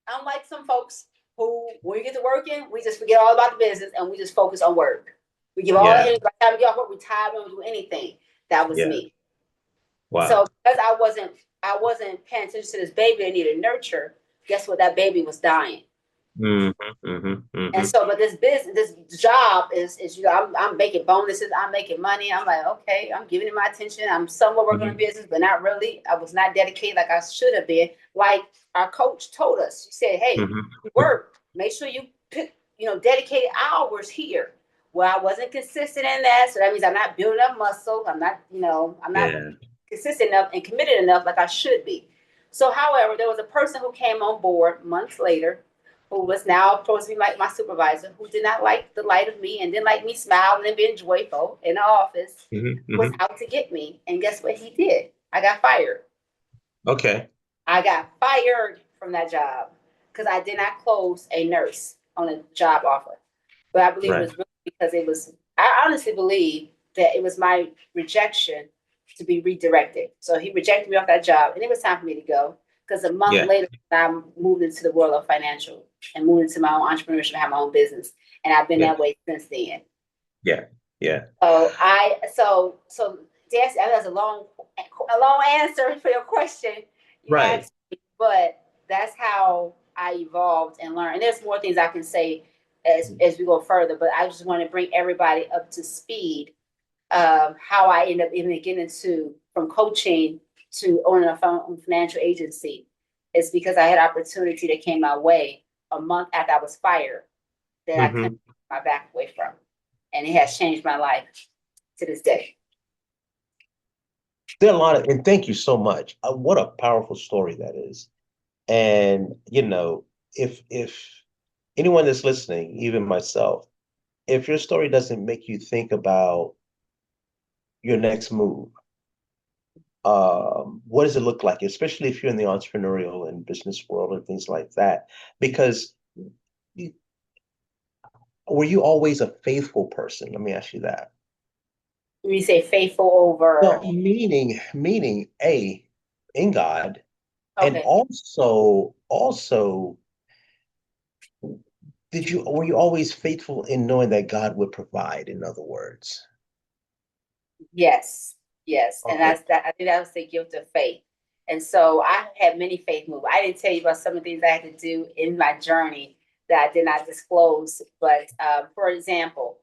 unlike some folks who, when we get to working, we just forget all about the business and we just focus on work. We give all the energy. By the time we get off work, we tired, we don't do anything. That was me. Wow. So because I wasn't paying attention to this baby that needed nurture, guess what? That baby was dying. And so, but this job is I'm making bonuses, I'm making money. I'm like, okay, I'm giving it my attention. I'm somewhat working on business, but not really. I was not dedicated like I should have been. Like our coach told us, she said, hey, work, make sure you pick, dedicated hours here. Well, I wasn't consistent in that. So that means I'm not building up muscle. I'm not consistent enough and committed enough like I should be. So, however, there was a person who came on board months later who was now supposed to be my supervisor, who did not like the light of me and didn't like me smiling and being joyful in the office, was out to get me. And guess what he did? I got fired. Okay. I got fired from that job because I did not close a nurse on a job offer. But I believe it was really because I honestly believe that it was my rejection to be redirected. So he rejected me off that job and it was time for me to go. Because a month later, I moved into the world of financial and moved into my own entrepreneurship, have my own business. And I've been that way since then. Yeah. So that's a long answer for your question. Right. But that's how I evolved and learned. And there's more things I can say as we go further, but I just want to bring everybody up to speed of how I end up even getting into from coaching to owning a financial agency. It's because I had opportunity that came my way a month after I was fired that I couldn't take my back away from. And it has changed my life to this day. There are a lot of, and thank you so much. What a powerful story that is. And, if anyone that's listening, even myself, if your story doesn't make you think about your next move, what does it look like, especially if you're in the entrepreneurial and business world and things like that? Because were you always a faithful person? Let me ask you that. When you say faithful over, well, meaning in God, And Okay. also, were you always faithful in knowing that God would provide, in other words? Yes, yes, and Okay. that's that. I think that was the gift of faith. And so I had many faith moves. I didn't tell you about some of the things I had to do in my journey that I did not disclose. But for example,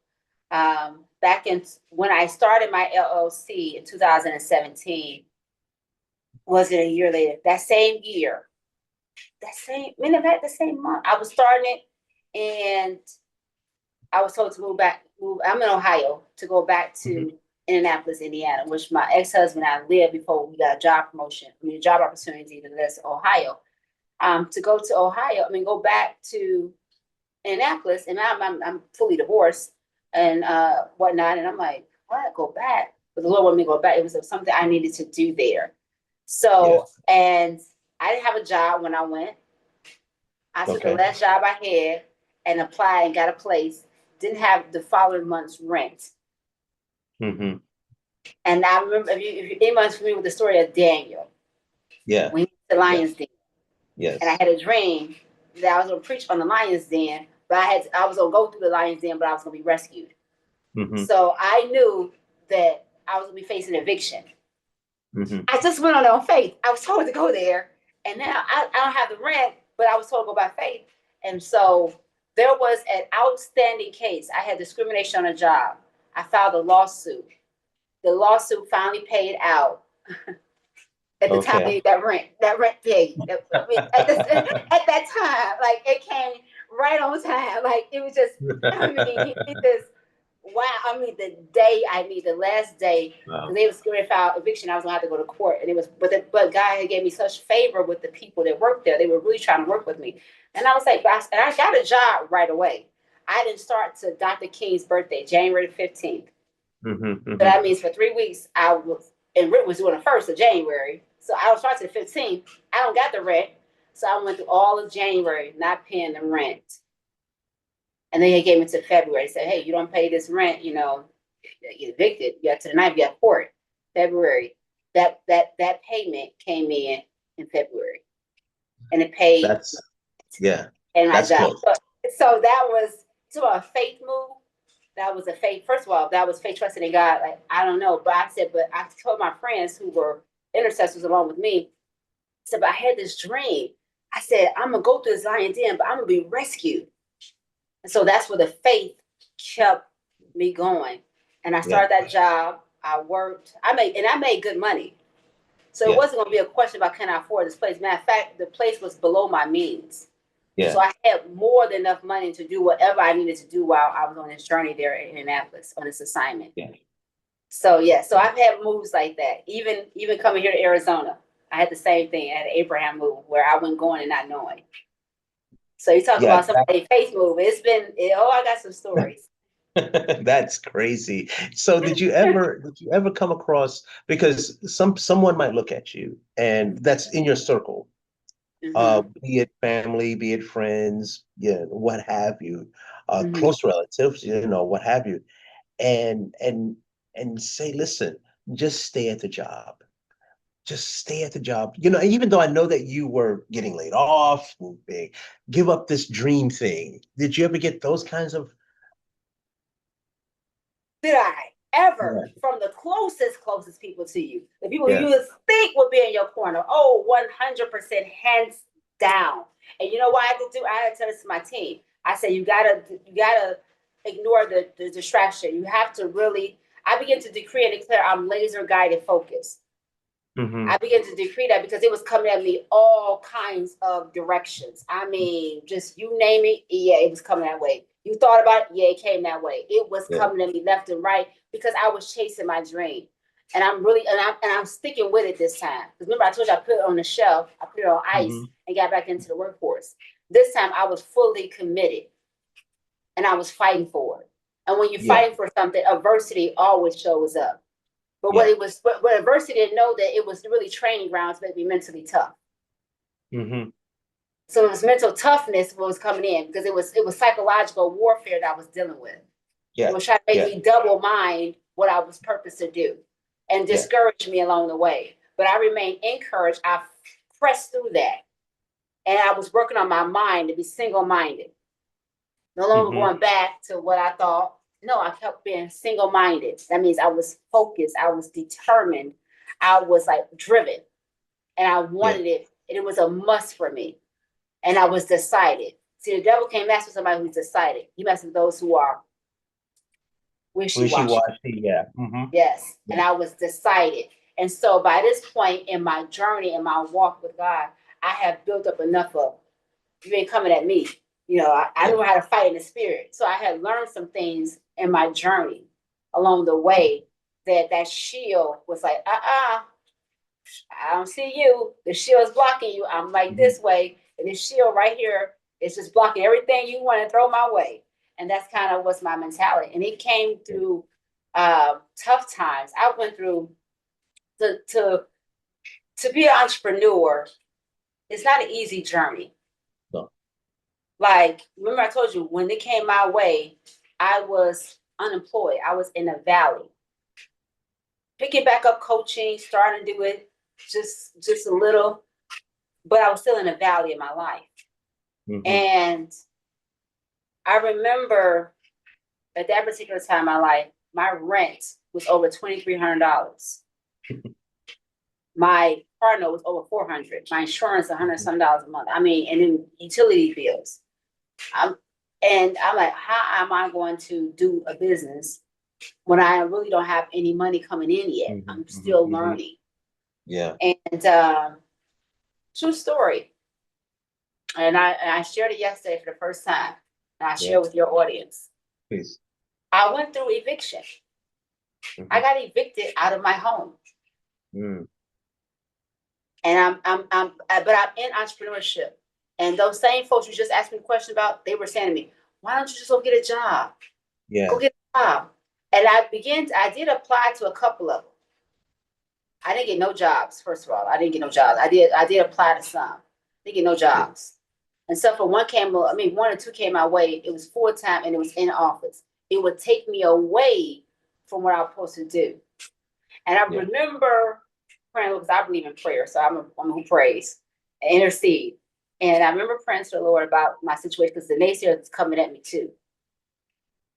back in when I started my LLC in 2017, was it a year later? That same year, that same, matter of fact, the same month, I was starting it, and I was told to move back. I'm in Ohio to go back Hmm. to Indianapolis, Indiana, which my ex-husband and I lived before we got a job promotion. I mean, a job opportunity to this Ohio. To go to Ohio. I mean, go back to Indianapolis, and I'm fully divorced and whatnot. And I'm like, what? Go back? But the Lord wanted me to go back. It was something I needed to do there. Yeah. So, and I didn't have a job when I went. I took the Okay. last job I had and applied and got a place. Didn't have the following month's rent. Hmm. And I remember, if anyone's familiar with the story of Daniel, Yeah. when he was the Yeah. lion's den, and I Yes. had a dream that I was going to preach on the lion's den, but I was going to go through the lion's den, but I was going to be rescued. Hmm. So I knew that I was going to be facing eviction. Hmm. I just went on faith. I was told to go there, and now I don't have the rent, but I was told to go by faith. And so there was an outstanding case. I had discrimination on a job. I filed a lawsuit. The lawsuit finally paid out at the time Okay. that rent paid. I mean, at that time, like it came right on time. Like it was just, I mean, he just, wow. I mean, the last day, because Wow. they was going to file eviction, I was gonna have to go to court, and it was, but God had gave me such favor with the people that worked there. They were really trying to work with me, and I was like, and I got a job right away. I didn't start to Dr. King's birthday, January 15th. Hmm. So Hmm. that means for 3 weeks, I was, and rent was doing the 1st of January. So I was starting the 15th. I don't got the rent. So I went through all of January not paying the rent. And then they gave me to February. Said, hey, you don't pay this rent, you get evicted. You got to the night, you got court. February. That payment came in February. And it paid That's yeah. in my That's job. close. So that was to a faith move. That was a faith. First of all, that was faith trusting in God. Like, I don't know. But I said, but I told my friends who were intercessors along with me, I said, but I had this dream. I said, I'm gonna go through this lion den, but I'm gonna be rescued. And so that's where the faith kept me going. And I Yeah. started that job. I worked. I made good money. So it Yeah. wasn't gonna be a question about can I afford this place. Matter of fact, the place was below my means. So Yeah. I had more than enough money to do whatever I needed to do while I was on this journey there in Indianapolis on this assignment. Yeah. So yeah, so I've had moves like that. Even coming here to Arizona, I had the same thing. I had an Abraham move where I went going and not knowing. So you talk Yeah. about somebody face move. I got some stories. That's crazy. So did you ever come across, because someone might look at you and that's in your circle, Mm-hmm. be it family, be it friends, yeah, what have you, Mm-hmm. close relatives, what have you, and and and say, listen, just stay at the job. Just stay at the job. Even though I know that you were getting laid off, give up this dream thing. Did you ever get those kinds of Did I ever, yeah, from the closest people to you, the people who yeah. you would think would be in your corner? Oh, 100% hands down. And you know what I had to do? I had to tell this to my team. I said, you gotta ignore the distraction. You have to really, I begin to decree and declare I'm laser guided focus. Hmm. I began to decree that because it was coming at me all kinds of directions. I mean, just you name it, yeah, it was coming that way. You thought about it, yeah, it came that way. It was Yeah. coming at me left and right because I was chasing my dream. And I'm sticking with it this time. Because remember, I told you I put it on the shelf, I put it on ice Hmm. and got back into the workforce. This time I was fully committed and I was fighting for it. And when you're Yeah. fighting for something, adversity always shows up. But Yeah. what adversity didn't know that it was really training grounds to make me mentally tough. Hmm. So it was mental toughness what was coming in because it was psychological warfare that I was dealing with. It Yeah. was trying to make Yeah. me double mind what I was purposed to do and Yeah. discourage me along the way. But I remained encouraged. I pressed through that. And I was working on my mind to be single-minded. No longer going back to what I thought. No, I kept being single-minded. That means I was focused. I was determined. I was like driven. And I wanted it. And it was a must for me. And I was decided. See, the devil can't mess with somebody who's decided. He messes with those who are wishy-washy. Yeah. Yes. And I was decided. And so by this point in my journey, in my walk with God, I have built up enough of, you ain't coming at me. You know, I knew how to fight in the spirit. So I had learned some things in my journey along the way that shield was like, I don't see you. The shield is blocking you. I'm like this way. And this shield right here is just blocking everything you want to throw my way. And that's kind of what's my mentality. And it came through tough times. I went through to be an entrepreneur. It's not an easy journey. No. Like, remember I told you, when it came my way, I was unemployed. I was in a valley. Picking back up coaching, starting to do it just a little, but I was still in a valley in my life. And I remember at that particular time in my life, my rent was over $2,300. My car note was over $400. My insurance, $100 some a month. I mean, and then utility bills. I'm like, how am I going to do a business when I really don't have any money coming in yet? I'm still learning. Yeah. And true story. And I shared it yesterday for the first time. And I share with your audience. Please. I went through eviction. I got evicted out of my home. And but I'm in entrepreneurship. And those same folks you just asked me a question about, they were saying to me, why don't you just go get a job? Yeah. Go get a job. And I did apply to a couple of them. I didn't get no jobs, first of all. I didn't get no jobs. I did apply to some. Didn't get no jobs. And so for one or two came my way. It was full-time and it was in office. It would take me away from what I was supposed to do. And I remember praying, because I believe in prayer. So I'm who prays and intercede. And I remember praying to the Lord about my situation, because the naysayer is coming at me too.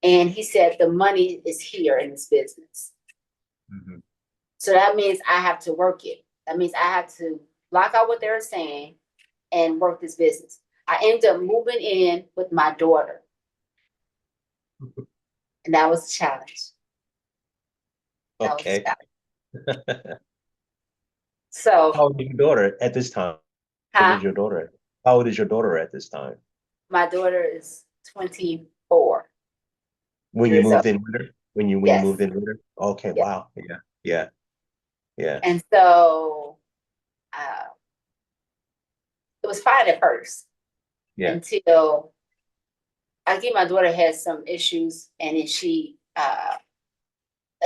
And he said, the money is here in this business. So that means I have to work it. That means I have to block out what they're saying and work this business. I ended up moving in with my daughter. And that was a challenge. Okay. So how old is your daughter at this time? How old is your daughter? How old is your daughter at this time? My daughter is 24. When you moved in with her? When you moved in with her? Okay, wow. Yeah. And so it was fine at first. Until I think my daughter had some issues, and then she at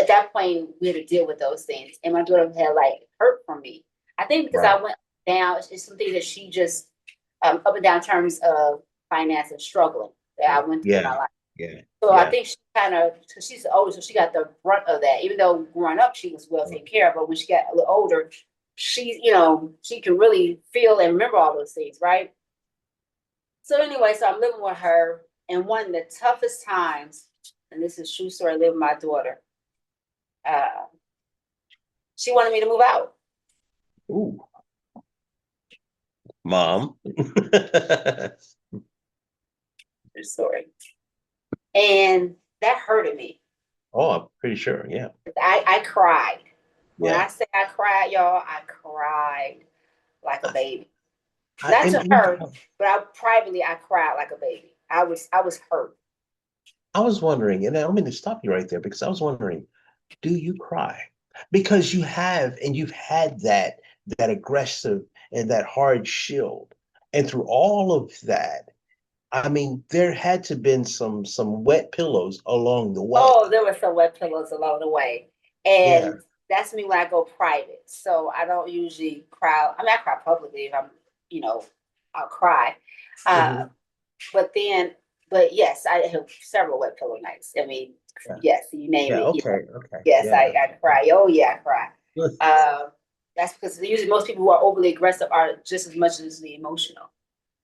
that point we had to deal with those things. And my daughter had like hurt from me. I think because I went down, it's something that she just up and down terms of finance and struggling that I went through in my life. So I think she so she's older, so she got the brunt of that. Even though growing up she was well taken care of, but when she got a little older, she can really feel and remember all those things, right? So anyway, so I'm living with her, and one of the toughest times, and this is true story, I live with my daughter. She wanted me to move out. Ooh. Mom. True story. And that hurted me. Oh, I'm pretty sure. Yeah. I cried. When I say I cried, y'all, I cried like a baby. Not to her, but privately I cried like a baby. I was hurt. I was wondering, and I'm going to stop you right there, because I was wondering, do you cry? Because you've had that aggressive and that hard shield, and through all of that, I mean, there had to been some wet pillows along the way. Oh, there were some wet pillows along the way, and that's me when I go private. So I don't usually cry. I mean, I cry publicly if I'm, I'll cry. But yes, I have several wet pillow nights. I mean, yes, you name it. Okay. Yes, I cry. Oh yeah, I cry. That's because usually most people who are overly aggressive are just as much as the emotional.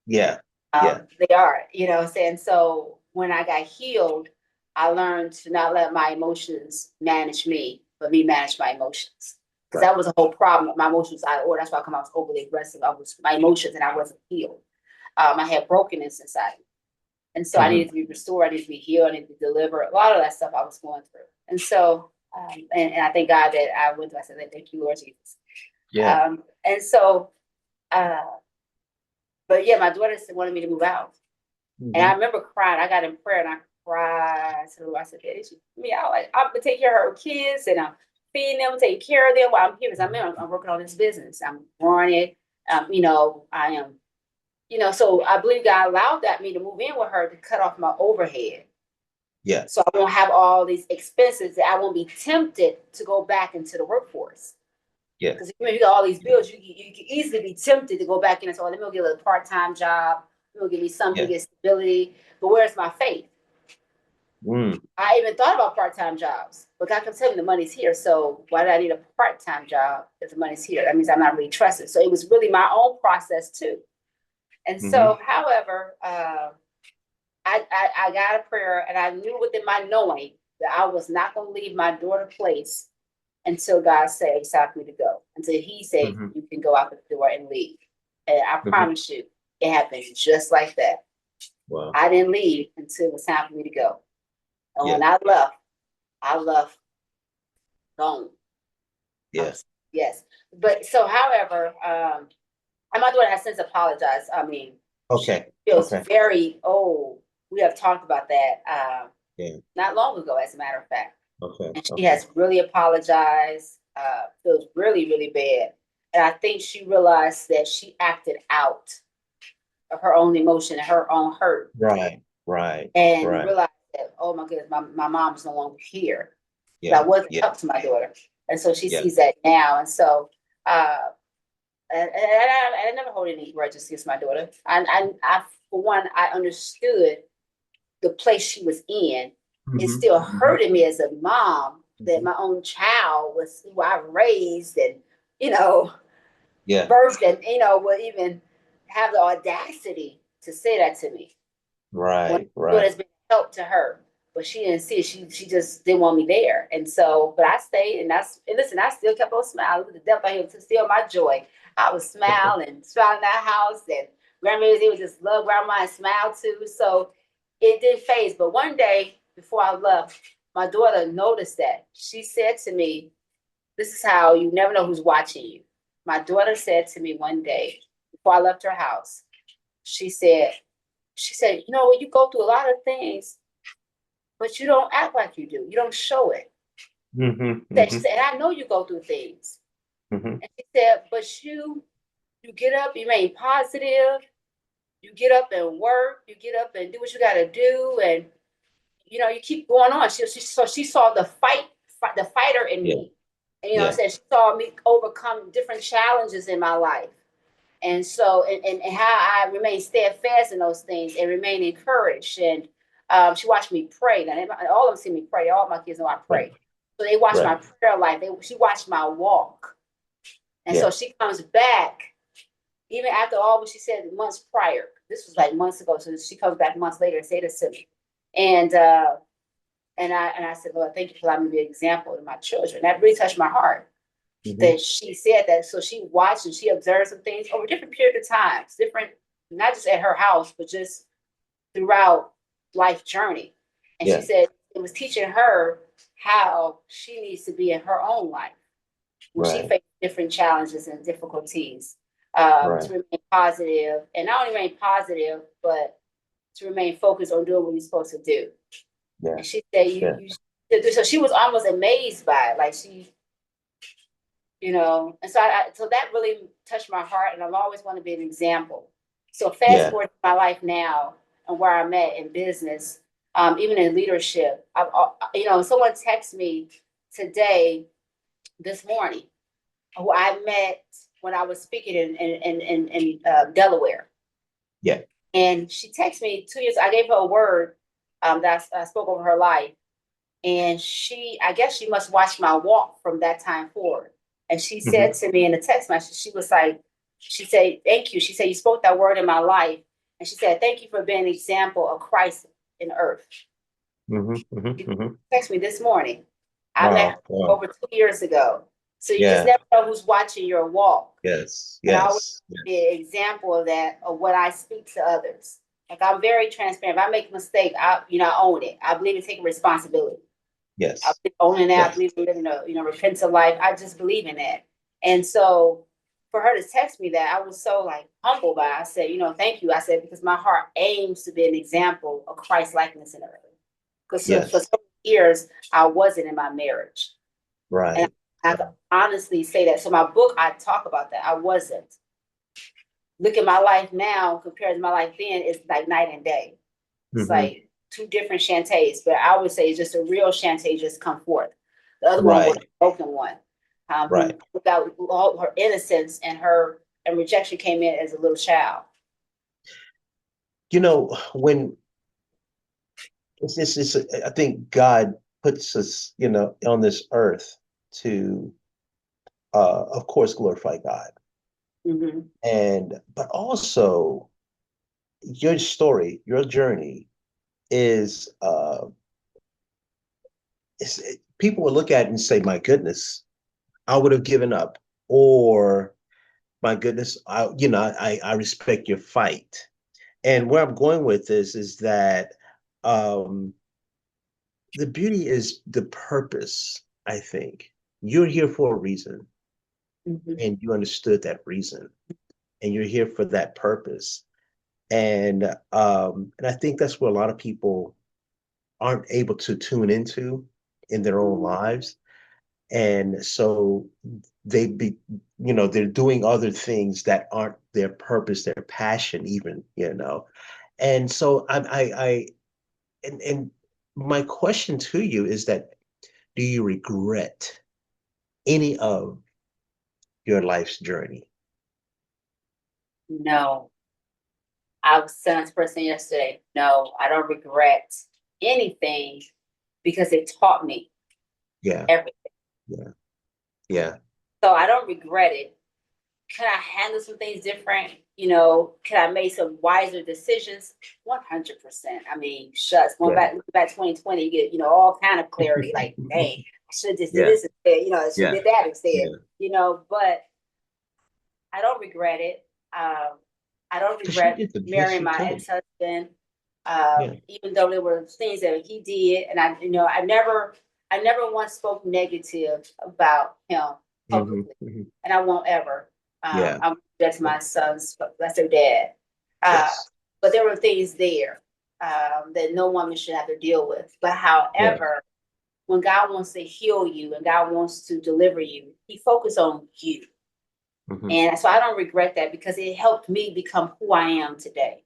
Yeah. Yeah. They are, you know what I'm saying? So when I got healed, I learned to not let my emotions manage me, but me manage my emotions. Because Right. that was a whole problem. My emotions out of order. That's why I was overly aggressive. I was my emotions and I wasn't healed. I had brokenness inside me. And so I Hmm. needed to be restored, I needed to be healed, I needed to deliver a lot of that stuff I was going through. And so and I thank God that I went through, I said, thank you, Lord Jesus. Yeah. And so uh but yeah, my daughter wanted me to move out. And I Hmm. remember crying. I got in prayer and I cried to the Lord. I said, Daddy, me, I'm gonna take care of her kids and I'm feeding them, taking care of them while I'm here. Because I'm working on this business. I'm growing it. I am, so I believe God allowed that me to move in with her to cut off my overhead. Yeah. So I won't have all these expenses that I won't be tempted to go back into the workforce. Yeah. Because if you got all these bills, you can easily be tempted to go back in and say, oh, let me go get a little part-time job. Let me go give me something to Yeah. get stability. But where's my faith? Mm. I even thought about part-time jobs, but God kept telling me the money's here. So why do I need a part-time job if the money's here? That means I'm not really trusted. So it was really my own process too. And Hmm. so, however, I got a prayer and I knew within my knowing that I was not going to leave my daughter's place until God said it's time for me to go. Until He said Hmm. you can go out the door and leave. And I Hmm. promise you, it happened just like that. Wow. I didn't leave until it was time for me to go. And Yeah. when I left gone. I Yeah. was yes. But so, however, and my daughter has since apologized. I mean, she Okay. feels Okay. very old. We have talked about that Yeah. not long ago, as a matter of fact. Okay. And she Okay. has really apologized, feels really, really bad. And I think she realized that she acted out of her own emotion and her own hurt Right. Right. and Right. realized that, oh my goodness, my mom's no longer here. But I Yeah. wasn't Yeah. up to my daughter. And so she Yeah. sees that now. And so, uh, and I never hold any grudges against my daughter. For one, I understood the place she was in. It Hmm. still Hmm. hurted me as a mom that Hmm. my own child was who I raised and, you know, Yeah. birthed and, would even have the audacity to say that to me. When Right. it Right. has been help to her, but she didn't see it. She just didn't want me there. And so, but I stayed and listen, I still kept on smiling. The devil here to steal my joy. I was smiling and smiling in that house and grandmas, they would just love grandma and smile too. So it did phase. But one day before I left, my daughter noticed that. She said to me, this is how you never know who's watching you. My daughter said to me one day before I left her house, she said, when you go through a lot of things, but you don't act like you do. You don't show it. Hmm. She Hmm. said, and I know you go through things. Hmm. And she said, but you get up, you remain positive, you get up and work, you get up and do what you got to do, and you keep going on. So she saw the fighter in Yeah. me, and Yeah. said she saw me overcome different challenges in my life, and so and how I remain steadfast in those things and remain encouraged. And she watched me pray. Now all of them see me pray. All my kids know I Right. pray, so they watched my Right. prayer life. She watched my walk, and so Yeah. she comes back even after all what she said months prior. This was like months ago, so she comes back months later and say this to me, and I said, Lord, thank you for letting me be an example to my children. That really touched my heart Hmm. that she said that. So she watched and she observed some things over different period of times, different, not just at her house, but just throughout life journey. And she Yeah. said it was teaching her how she needs to be in her own life when she Right. faced different challenges and difficulties, Right. to remain positive and not only remain positive, but to remain focused on doing what you're supposed to do. Yeah. And she said, Yeah. so she was almost amazed by it. Like and so that really touched my heart. And I've always wanted to be an example. So fast Yeah. forward to my life now and where I'm at in business, even in leadership. Someone texted me today, this morning, who I met when I was speaking in Delaware. Yeah. And she texted me 2 years. I gave her a word that I spoke over her life. And I guess she must watch my walk from that time forward. And she said Hmm. to me in the text message, she was like, she said, thank you. She said, you spoke that word in my life. And she said, thank you for being an example of Christ in earth. Hmm. Hmm. She Hmm. texted me this morning. I met her Wow. Wow. over 2 years ago. So you just Yeah. never know who's watching your walk. Yes. And I always Yes. be Yes. an example of that, of what I speak to others. Like I'm very transparent. If I make a mistake, I own it. I believe in taking responsibility. I Yes. believe owning that. I Yes. believe in living a repentant life. I just believe in that. And so for her to text me that, I was so like humbled by it. I said, thank you. I said, because my heart aims to be an example of Christ likeness in the earth. Because for Yes. so many years, I wasn't in my marriage. And Right. I can honestly say that. So my book, I talk about that. I wasn't. Look at my life now compared to my life then, it's like night and day. It's Hmm. like two different Shantays, but I would say it's just a real Shantay just come forth. The other one was Right. a broken one, who Right. without all her innocence and rejection came in as a little child. When it's I think God puts us, on this earth to, of course, glorify God. Mm-hmm. And but also your story, your journey is people will look at it and say, my goodness, I would have given up. Or my goodness, I respect your fight. And where I'm going with this is that um the beauty is the purpose, I think. You're here for a reason, Mm-hmm. and you understood that reason, and you're here for that purpose. And I think that's where a lot of people aren't able to tune into in their own Mm-hmm. lives. And so they be, they're doing other things that aren't their purpose, their passion, even. And so and my question to you is that, do you regret any of your life's journey? No, I was telling this person yesterday. No, I don't regret anything because it taught me Yeah, everything. yeah, yeah, So I don't regret it. Can I handle some things different? Can I make some wiser decisions? 100%. I mean, shucks, going yeah, back 2020, you get, all kind of clarity. Like, dang, I should have just did yeah, this instead, I should have yeah, did that instead, yeah. but I don't regret it. I don't Because you regret did the best marrying you my could. ex-husband, Yeah. even though there were things that he did. And I never once spoke negative about him Hmm. publicly, Hmm. and I won't ever. Yeah. That's my sons, that's their dad. Uh, Yes. but there were things there that no woman should have to deal with. But Yeah. however, when God wants to heal you and God wants to deliver you, He focuses on you. Hmm. And so I don't regret that because it helped me become who I am today.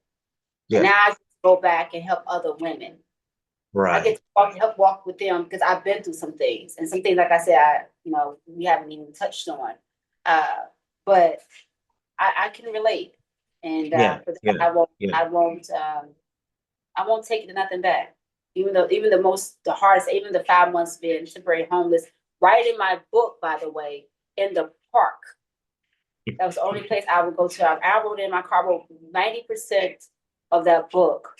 And Yeah. now I just go back and help other women. I get Right. to help walk with them because I've been through some things, and some things, like I said, we haven't even touched on. Uh, but I can relate, and Yeah. for that, Yeah. Yeah. I won't take nothing back. Even the hardest, even the 5 months being temporary homeless, right in my book, by the way, in the park. That was the only place I would go to. I wrote it in my car. I wrote 90% of that book.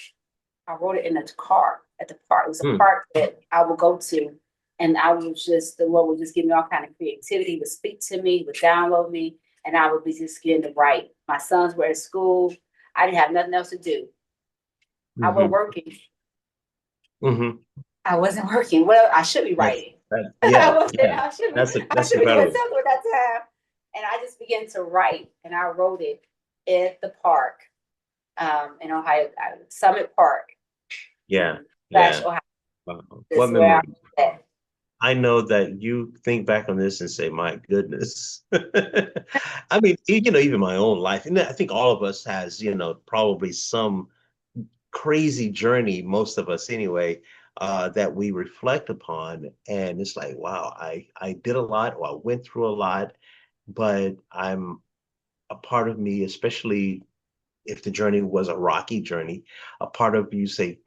I wrote it in the car at the park. It was a Mm. park that I would go to, and the Lord would just give me all kind of creativity. He would speak to me, he would download me, and I would be just getting to write. My sons were at school. I didn't have nothing else to do. I was Hmm. working. Hmm. I wasn't working. Well, I should be That's writing. that. I Yeah. was Yeah. I should be I That's should be doing incredible. something at that time. And I just began to write, and I wrote it at the park, in Ohio, Summit Park, Yeah. slash Yeah. Ohio. Wow. This What is where I memory? was at. I know that you think back on this and say, my goodness. I mean, even my own life, and I think all of us has, probably some crazy journey, most of us anyway, that we reflect upon. And it's like, wow, I did a lot, or I went through a lot, but I'm a part of me, especially if the journey was a rocky journey, a part of you say,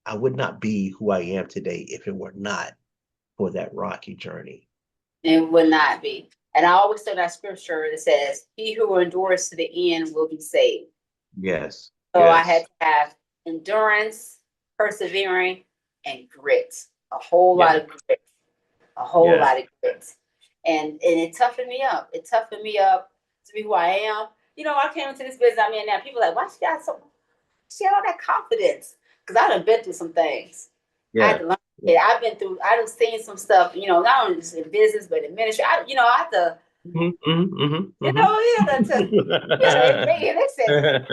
I would not be who I am today if it were not for that rocky journey. It would not be. And I always say that scripture that says, he who endures to the end will be saved. Yes. So I had Yes. to have endurance, persevering, and grit. A whole lot Yeah. of grit. A whole Yeah. lot of grit. And it toughened me up. It toughened me up to be who I am. I came into this business I'm in now. People are like, why she got all that confidence? Because I done been through some things. I had Yeah. to learn Yeah. it. I done seen some stuff, not only just in business, but in ministry. I had to, listen,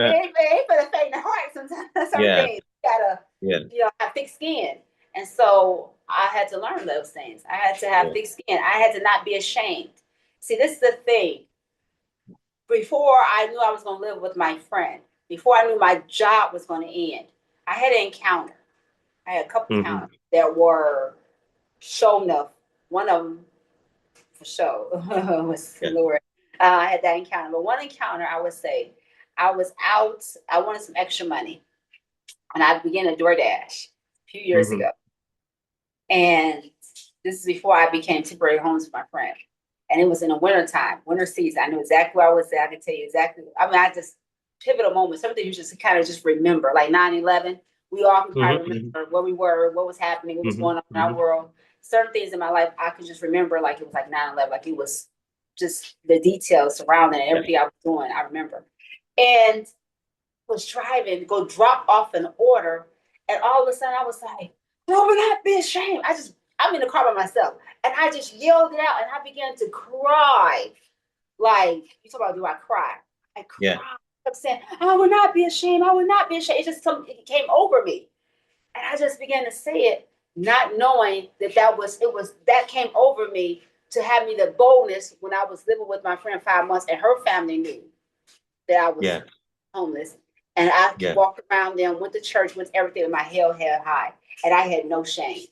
it ain't for the faint of heart sometimes. Certain Yeah. things you gotta, Yeah. have thick skin. And so I had to learn those things. I had to have Yeah. thick skin. I had to not be ashamed. See, this is the thing. Before I knew I was going to live with my friend, before I knew my job was going to end, I had an encounter. I had a couple Hmm. encounters that were show enough. One of them for sure was Yeah. Lord. I had that encounter. But one encounter, I would say, I was out. I wanted some extra money, and I began a DoorDash a few years Hmm. ago. And this is before I became temporary homes for my friend. And it was in the winter time, winter season. I knew exactly where I was at. I could tell you exactly. I mean, I just pivotal moments, something you just kind of just remember, like 9/11. We all can kind of Hmm. remember where we were, what was happening, what was Hmm. going on in our Hmm. world. Certain things in my life, I could just remember like it was like 9/11, like it was just the details surrounding it, Yeah. everything I was doing, I remember. And was driving to go drop off an order, and all of a sudden I was like, "No, we're not being ashamed." I'm in the car by myself, and I just yelled it out, and I began to cry. Like you talk about, do I cry? I Yeah. cried. I kept saying, "I will not be ashamed. I will not be ashamed." It came over me, and I just began to say it, not knowing that came over me to have me the boldness when I was living with my friend 5 months, and her family knew that I was Yeah. homeless. And I Yeah. walked around them, went to church, went to everything with my head held high. And I had no shame.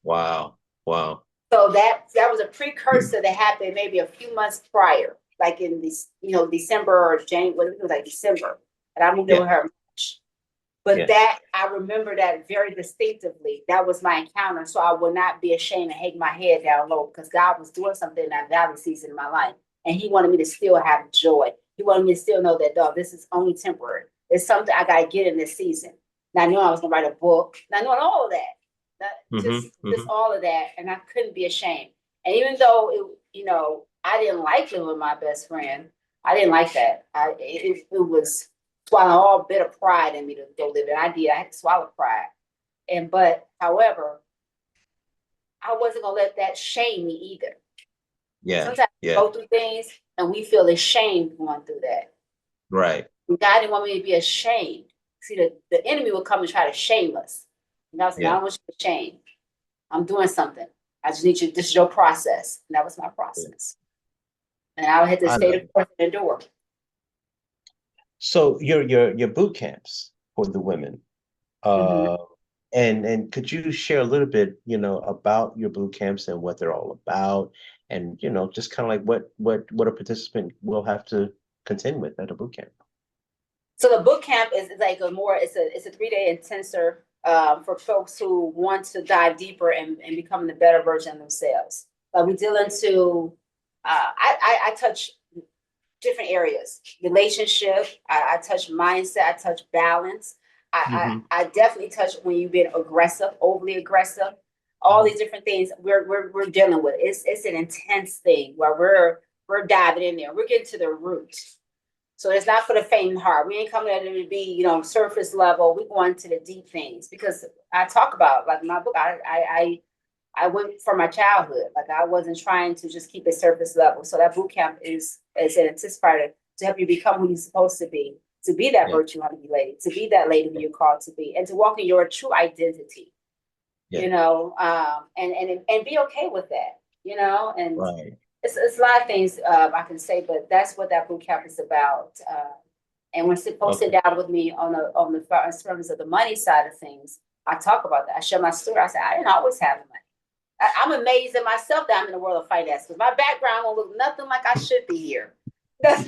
Wow. Wow. So that was a precursor that happened maybe a few months prior, like in this, December or January, it was like December. And I moved in Yeah. with her in March. But Yeah. that I remember that very distinctively. That was my encounter. So I will not be ashamed and hang my head down low because God was doing something in that valley season in my life. And he wanted me to still have joy. He wanted me to still know that, dog, this is only temporary. It's something I got to get in this season. Now, I knew I was going to write a book. Now, I knew all of that. Hmm. Just Hmm. all of that. And I couldn't be ashamed. And even though, I didn't like living with my best friend, I didn't like that. It was swallow all bit of pride in me to go live it. I did. I had to swallow pride. However, I wasn't gonna let that shame me either. Yeah. Sometimes we Yeah. go through things and we feel ashamed going through that. Right. God didn't want me to be ashamed. See, the enemy will come and try to shame us. And God said, I Yeah. don't want you to be ashamed. I'm doing something. I just need you. This is your process. And that was my Yeah. process. And I had to I stay love the it. course and endure. So your boot camps for the women. Mhm. Uh, and could you share a little bit, about your boot camps and what they're all about, and just kind of like what a participant will have to contend with at a boot camp. So the boot camp is like it's a 3 day intensive for folks who want to dive deeper and becoming the better version of themselves. We deal into I touch different areas, relationship. I touch mindset. I touch balance. Hmm. I definitely touch when you've been aggressive, overly aggressive. All Hmm. these different things we're dealing with. It's an intense thing where we're diving in there. We're getting to the root. So it's not for the faint heart. We ain't coming at it to be, surface level. We go into the deep things because I talk about like in my book. I went from my childhood. Like I wasn't trying to just keep it surface level. So that boot camp is an anticipator to help you become who you're supposed to be that Yeah. virtue hunter lady, to be that lady who you're called to be, and to walk in your true identity. Yeah. And be okay with that. And Right. it's a lot of things I can say, but that's what that boot camp is about. And when folks sit Okay. down with me on the in terms of the money side of things, I talk about that. I share my story. I say I didn't always have money. I'm amazed at myself that I'm in the world of finance because my background will look nothing like I should be here. That's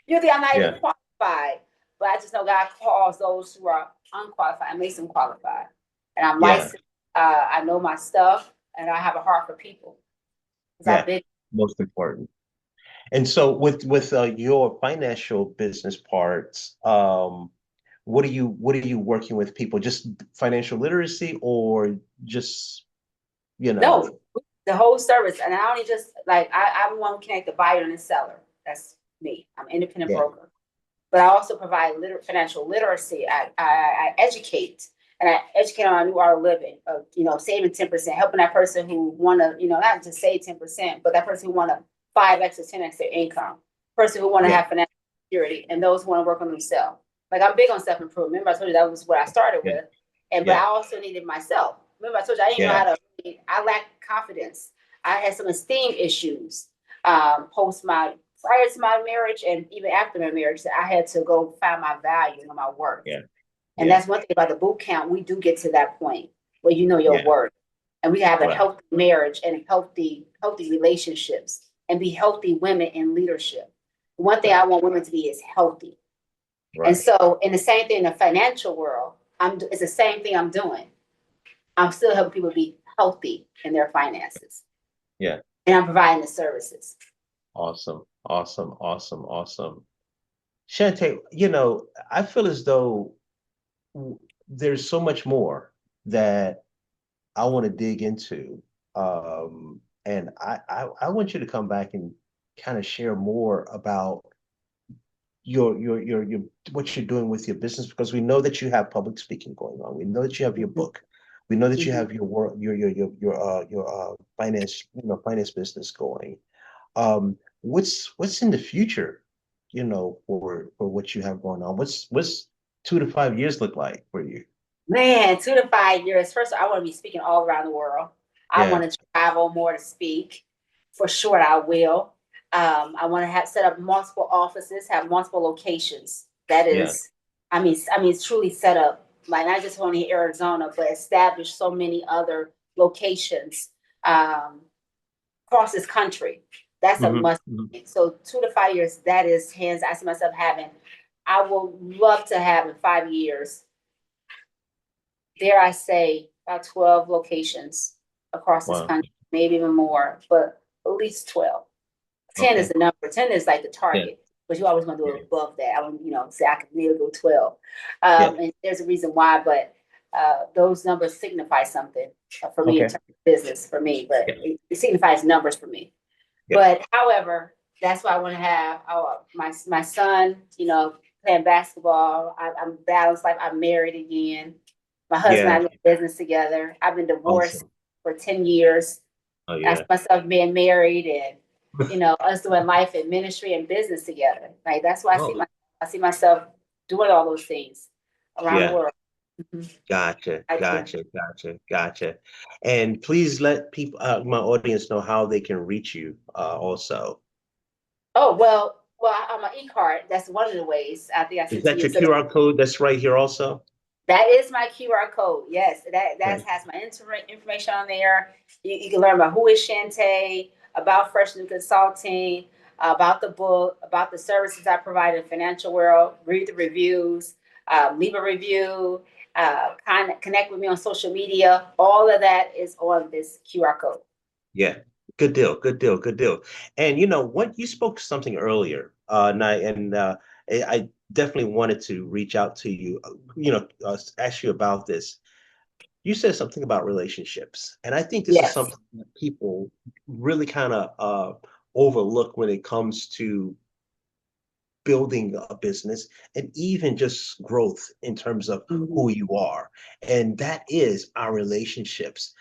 usually I'm not even Yeah. qualified, but I just know God calls those who are unqualified and makes them qualified. And I'm Yeah. licensed. I know my stuff, and I have a heart for people because I've Yeah. been Most important. And so with your financial business parts, what are you working with people? Just financial literacy or just, you No, know, the whole service. And I only just like I'm one who connect the buyer and the seller. That's me. I'm an independent yeah, broker. But I also provide financial literacy. I educate and I educate on a new art of living, of saving 10%, helping that person who want to, not just save 10%, but that person who want to 5x or 10x their income, person who want to yeah, have financial security, and those who want to work on themselves. Like I'm big on self improvement. Remember, I told you that was what I started yeah, with, but yeah, I also needed myself. Remember, I told you I didn't know yeah, how to. I lacked confidence. I had some esteem issues post my prior to my marriage and even after my marriage. I had to go find my value and my worth. yeah, And yeah, that's one thing about the boot camp. We do get to that point where you know your yeah, worth, and we have a right, healthy marriage and healthy relationships, and be healthy women in leadership. One thing I right, want women to be is healthy. And right, so, in the same thing in the financial world, it's the same thing I'm doing. I'm still helping people be healthy in their finances, yeah. and I'm providing the services. Awesome, awesome, awesome, awesome. Shante, I feel as though there's so much more that I want to dig into. And I want you to come back and kind of share more about your what you're doing with your business, because we know that you have public speaking going on. We know that you have your Mhm. book. We know that you Mhm. have your work, your finance, finance business going. What's in the future, for what you have going on? What's 2 to 5 years look like for you? Man, 2 to 5 years. First, I want to be speaking all around the world. I Yeah, want to travel more to speak. For sure, I will. I want to have set up multiple offices, have multiple locations. That yeah, is, I mean, truly set up, like not just only Arizona, but establish so many other locations across this country. That's a hmm must. So 2 to 5 years, that is hands. I see myself having. I will love to have in 5 years, dare I say, about 12 locations across this Wow. country, maybe even more, but at least 12. 10 is Okay. the number. 10 is like the Yeah, target, but you always want to do yeah, it above that. I want, say I could nearly go 12. yeah. And there's a reason why, but those numbers signify something for me in Okay. terms of business for me, but Yeah, it signifies numbers for me. yeah, But however, that's why I want to have my son, playing basketball. I'm balanced life. I'm married again. My husband yeah. and I do business together. I've been divorced Awesome. for 10 years. Oh I see yeah. myself being married and, us doing life and ministry and business together. Like that's why Oh, I see myself doing all those things around the yeah. world. Mhm. Gotcha, I do. gotcha, gotcha, gotcha. And please let people, my audience, know how they can reach you, also. Oh, well, on my e-card, that's one of the ways I think I Is sent to that you. your So QR code that's right here also? that is my QR code. Yes, that Okay. has my information on there. You can learn about who is Shantay, about Fresh New Consulting, about the book, about the services I provide in the financial world. Read the reviews, leave a review, connect with me on social media. All of that is on this QR code. Yeah. Good deal, good deal, good deal. And what you spoke something earlier, I definitely wanted to reach out to you, ask you about this. You said something about relationships, and I think this is Yes. something that people really kind of overlook when it comes to building a business and even just growth in terms of Mhm. who you are. And that is our relationships.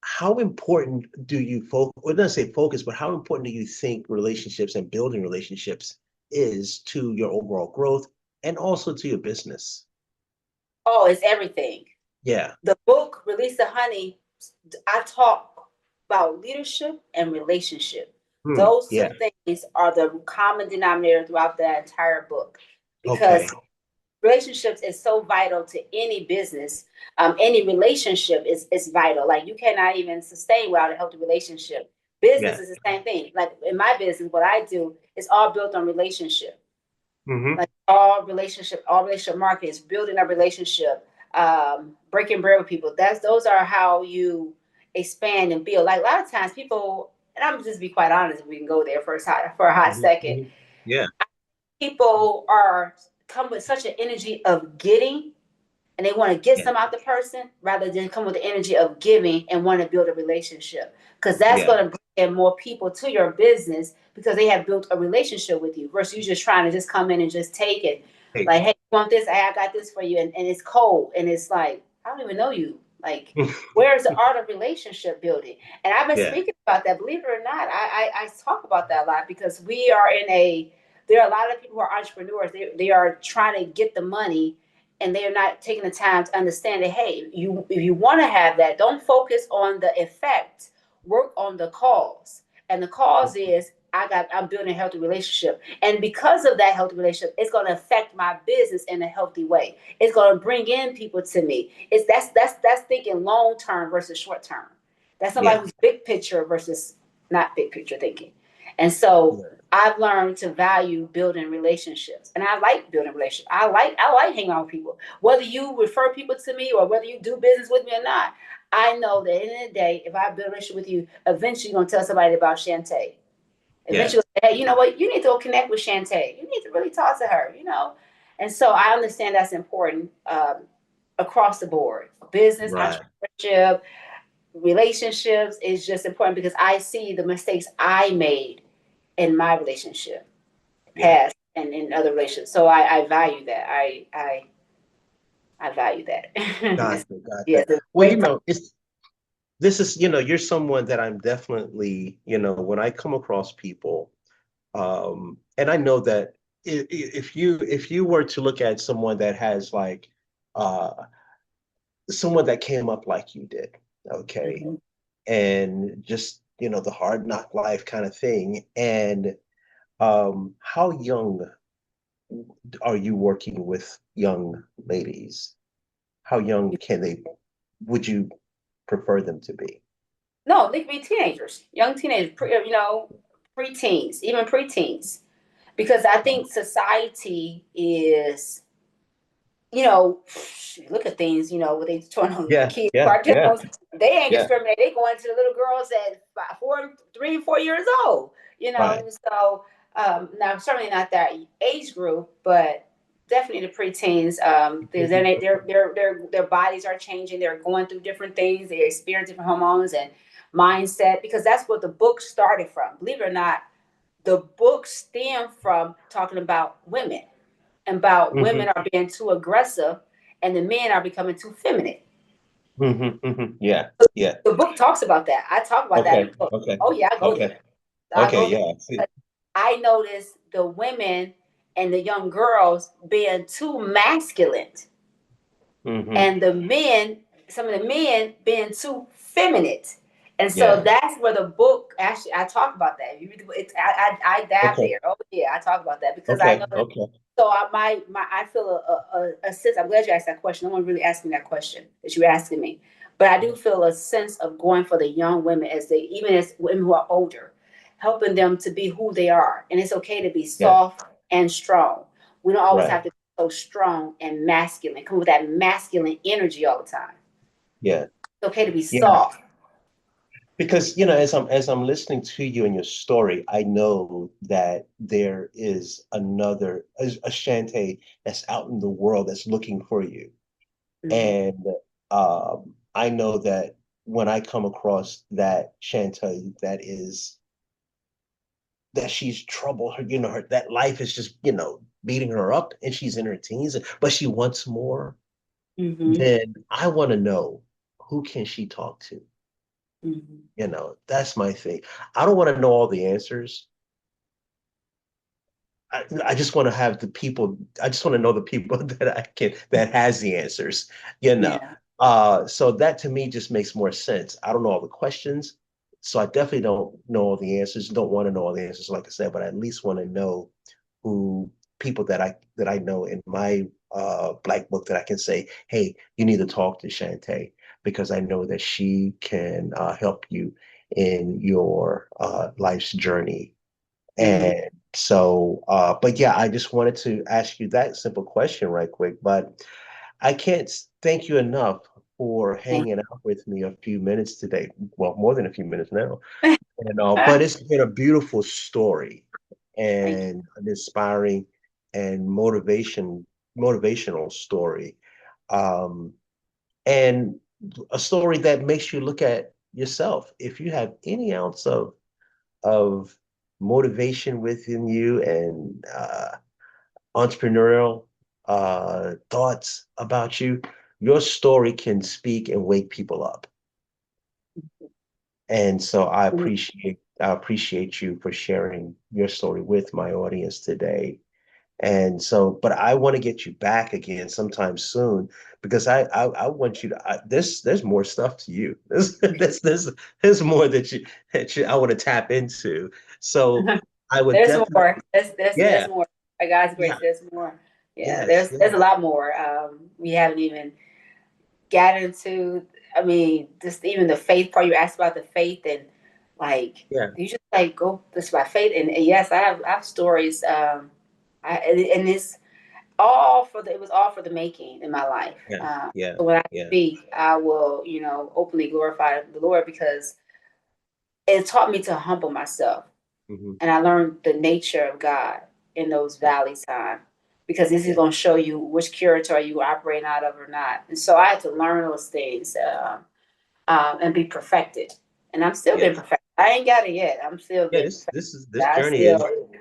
How important do you focus, or not say focus, but how important do you think relationships and building relationships is to your overall growth and also to your business? Oh, it's everything. Yeah. The book Release the Honey, I talk about leadership and relationship. Hmm. Those Yeah. two things are the common denominator throughout the entire book, because Okay. relationships is so vital to any business. Any relationship is vital. Like you cannot even sustain without a healthy relationship. Business Yeah. is the same thing. Like in my business, what I do is all built on relationship. Hmm. Like all relationship marketing is building a relationship, breaking bread with people. Those are how you expand and build. Like a lot of times people and I'm just be quite honest, if we can go there for a hot Mhm, second. mhm. Yeah, People are come with such an energy of getting, and they want to get yeah, some out the person rather than come with the energy of giving and want to build a relationship, because that's yeah. going to bring in more people to your business because they have built a relationship with you versus you just trying to just come in and just take it. Hey. Like, hey, you want this? Hey, I got this for you. And it's cold and it's like, I don't even know you. Like, where's the art of relationship building? And I've been Yeah, speaking about that. Believe it or not, I talk about that a lot because we are in a, there are a lot of people who are entrepreneurs. They are trying to get the money and they're not taking the time to understand that, hey, you if you want to have that, don't focus on the effect, work on the cause. And the cause is I'm building a healthy relationship, and because of that healthy relationship, it's going to affect my business in a healthy way. It's going to bring in people to me. It's that's thinking long term versus short term. That's somebody yeah, who's big picture versus not big picture thinking. And so yeah, I've learned to value building relationships, and I like building relationships. I like hanging out with people. Whether you refer people to me or whether you do business with me or not, I know that at the end of the day, if I build a relationship with you, eventually you're gonna tell somebody about Shantay. yeah, Eventually, hey, you know what? You need to go connect with Shantay. You need to really talk to her. And so I understand that's important across the board. Business, right. entrepreneurship, relationships is just important because I see the mistakes I made in my relationship Yeah, past and in other relationships. So I value that. I value that. gotcha, Yes, gotcha. it's Well, great. it's this is, you're someone that I'm definitely, when I come across people, and I know that if you were to look at someone that has like uh someone that came up like you did, okay, Mm-hmm. and just, the hard knock life kind of thing, and how young are you working with young ladies? How young would you prefer them to be? No, they could be teenagers, young teenagers, preteens, even preteens, because I think society is, look at things, what they turn on Yeah, kids yeah, yeah, cartoons. They ain't yeah. discriminate. They going to the little girls at 3 and 4 years old. Right. And so now certainly not that age group, but definitely the preteens. Because then their bodies are changing. They're going through different things. They experience different hormones and mindset because that's what the book started from. Believe it or not, the book stemmed from talking about women, about Hmm. women are being too aggressive and the men are becoming too feminine. Hmm. Hmm. Yeah, yeah. The book talks about that. I talk about that in Okay, the book. okay, Oh yeah, I go okay, there. I okay. go there. Yeah. See. But I notice the women and the young girls being too masculine Hmm. and some of the men being too feminine. And so Yeah. that's where the book actually I talk about that. I dab Okay, there. Oh yeah, I talk about that because I okay, know that. okay. So I feel a sense. I'm glad you asked that question. No one really asked me that question that you're asking me, but I do feel a sense of going for the young women even as women who are older, helping them to be who they are, and it's okay to be Yeah. soft and strong. We don't always Right. have to be so strong and masculine. Come with that masculine energy all the time. Yeah. It's okay to be Yeah. soft. Because, as I'm listening to you and your story, I know that there is a Shantae that's out in the world that's looking for you. Mm-hmm. And I know that when I come across that Shantae that she's troubled, her that life is just, beating her up and she's in her teens, but she wants more, Mm-hmm. then I want to know, who can she talk to? Mm-hmm. That's my thing. I don't want to know all the answers. I just want to have the people. I just want to know the people that has the answers. You know. Yeah. So that to me just makes more sense. I don't know all the questions, so I definitely don't know all the answers. Don't want to know all the answers, like I said, but I at least want to know who people that I know in my black book that I can say, hey, you need to talk to Shantae because I know that she can help you in your life's journey. Mm-hmm. And so, but yeah, I just wanted to ask you that simple question right quick. But I can't thank you enough for Thank hanging out with me a few minutes today. Well, more than a few minutes now. But it's been a beautiful story Thank you. and an inspiring and motivational story. Um, and a story that makes you look at yourself. If you have any ounce of motivation within you and entrepreneurial thoughts about you, your story can speak and wake people up. And so I appreciate you for sharing your story with my audience today. And so, but I want to get you back again sometime soon because I want you to there's more stuff to you. There's more that I want to tap into. So I would There's more. definitely, There's yeah, more. By God's grace, yeah, there's more. Yeah, yes, there's yeah, a lot more. We haven't even got into. I mean, just even the faith part. You asked about the faith and like yeah, you just like go this by faith. And yes, I have stories. And it's all for the. It was all for the making in my life. yeah, yeah, So when I yeah. speak, I will openly glorify the Lord because it taught me to humble myself. Hmm. And I learned the nature of God in those Yeah, valley times because this is yeah, going to show you which character are you operating out of or not. And so I had to learn those things and be perfected. And I'm still being yes, perfected. I ain't got it yet. I'm still yeah. being perfected. This journey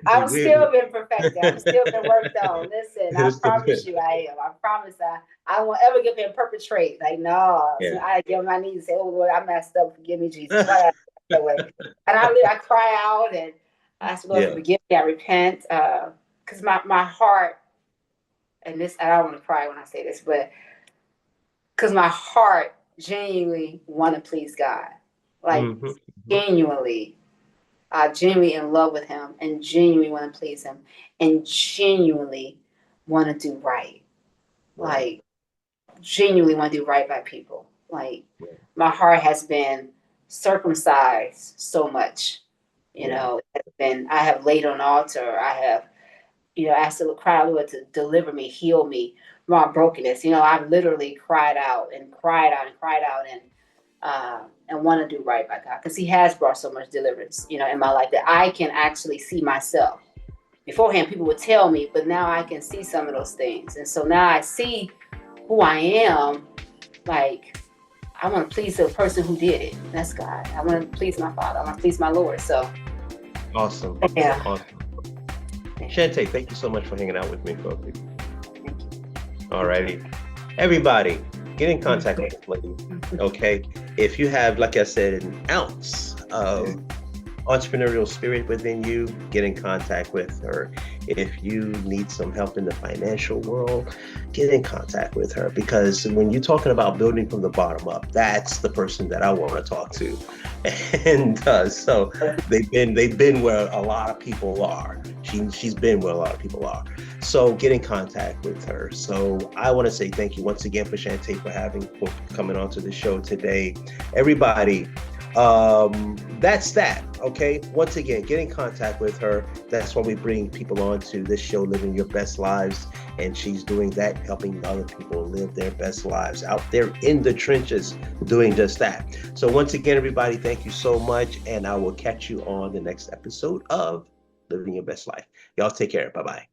I'm weird. still being perfected. I'm still being worked on. Listen, I promise you, I am. I promise I won't ever get there and perpetrate. Like, no, so Yeah. I get on my knees and say, "Oh Lord, I messed up. Forgive me, Jesus." Why did I act that way? And I cry out and I ask the Lord to Yeah. forgive me. I repent because my heart and this. I don't want to cry when I say this, but because my heart genuinely want to please God, like Hmm. Hmm. genuinely genuinely in love with him and genuinely want to please him and genuinely want to do right. Right. Like genuinely want to do right by people. Like Yeah. my heart has been circumcised so much. Yeah. It's been I have laid on the altar. I have, asked the cry Lord to deliver me, heal me from my brokenness. I've literally cried out and cried out and cried out and want to do right by God because He has brought so much deliverance, in my life that I can actually see myself. Beforehand, people would tell me, but now I can see some of those things, and so now I see who I am. Like I want to please the person who did it. That's God. I want to please my Father. I want to please my Lord. So Awesome. yeah, Awesome. yeah. Shantay, thank you so much for hanging out with me, folks. Thank you. All Thank you. righty. Everybody, get in contact with this lady. Okay. If you have, like I said, an ounce of entrepreneurial spirit within you, get in contact with her. If you need some help in the financial world, get in contact with her because when you're talking about building from the bottom up, that's the person that I want to talk to. And so they've been where a lot of people are. She's been where a lot of people are. So get in contact with her. So I want to say thank you once again for Shantay for coming onto the show today. Everybody, that's that. Okay, once again, get in contact with her. That's why we bring people on to this show, Living Your Best Lives, and she's doing that, helping other people live their best lives out there in the trenches, doing just that. So once again, everybody, thank you so much, and I will catch you on the next episode of Living Your Best Life. Y'all take care. Bye-bye.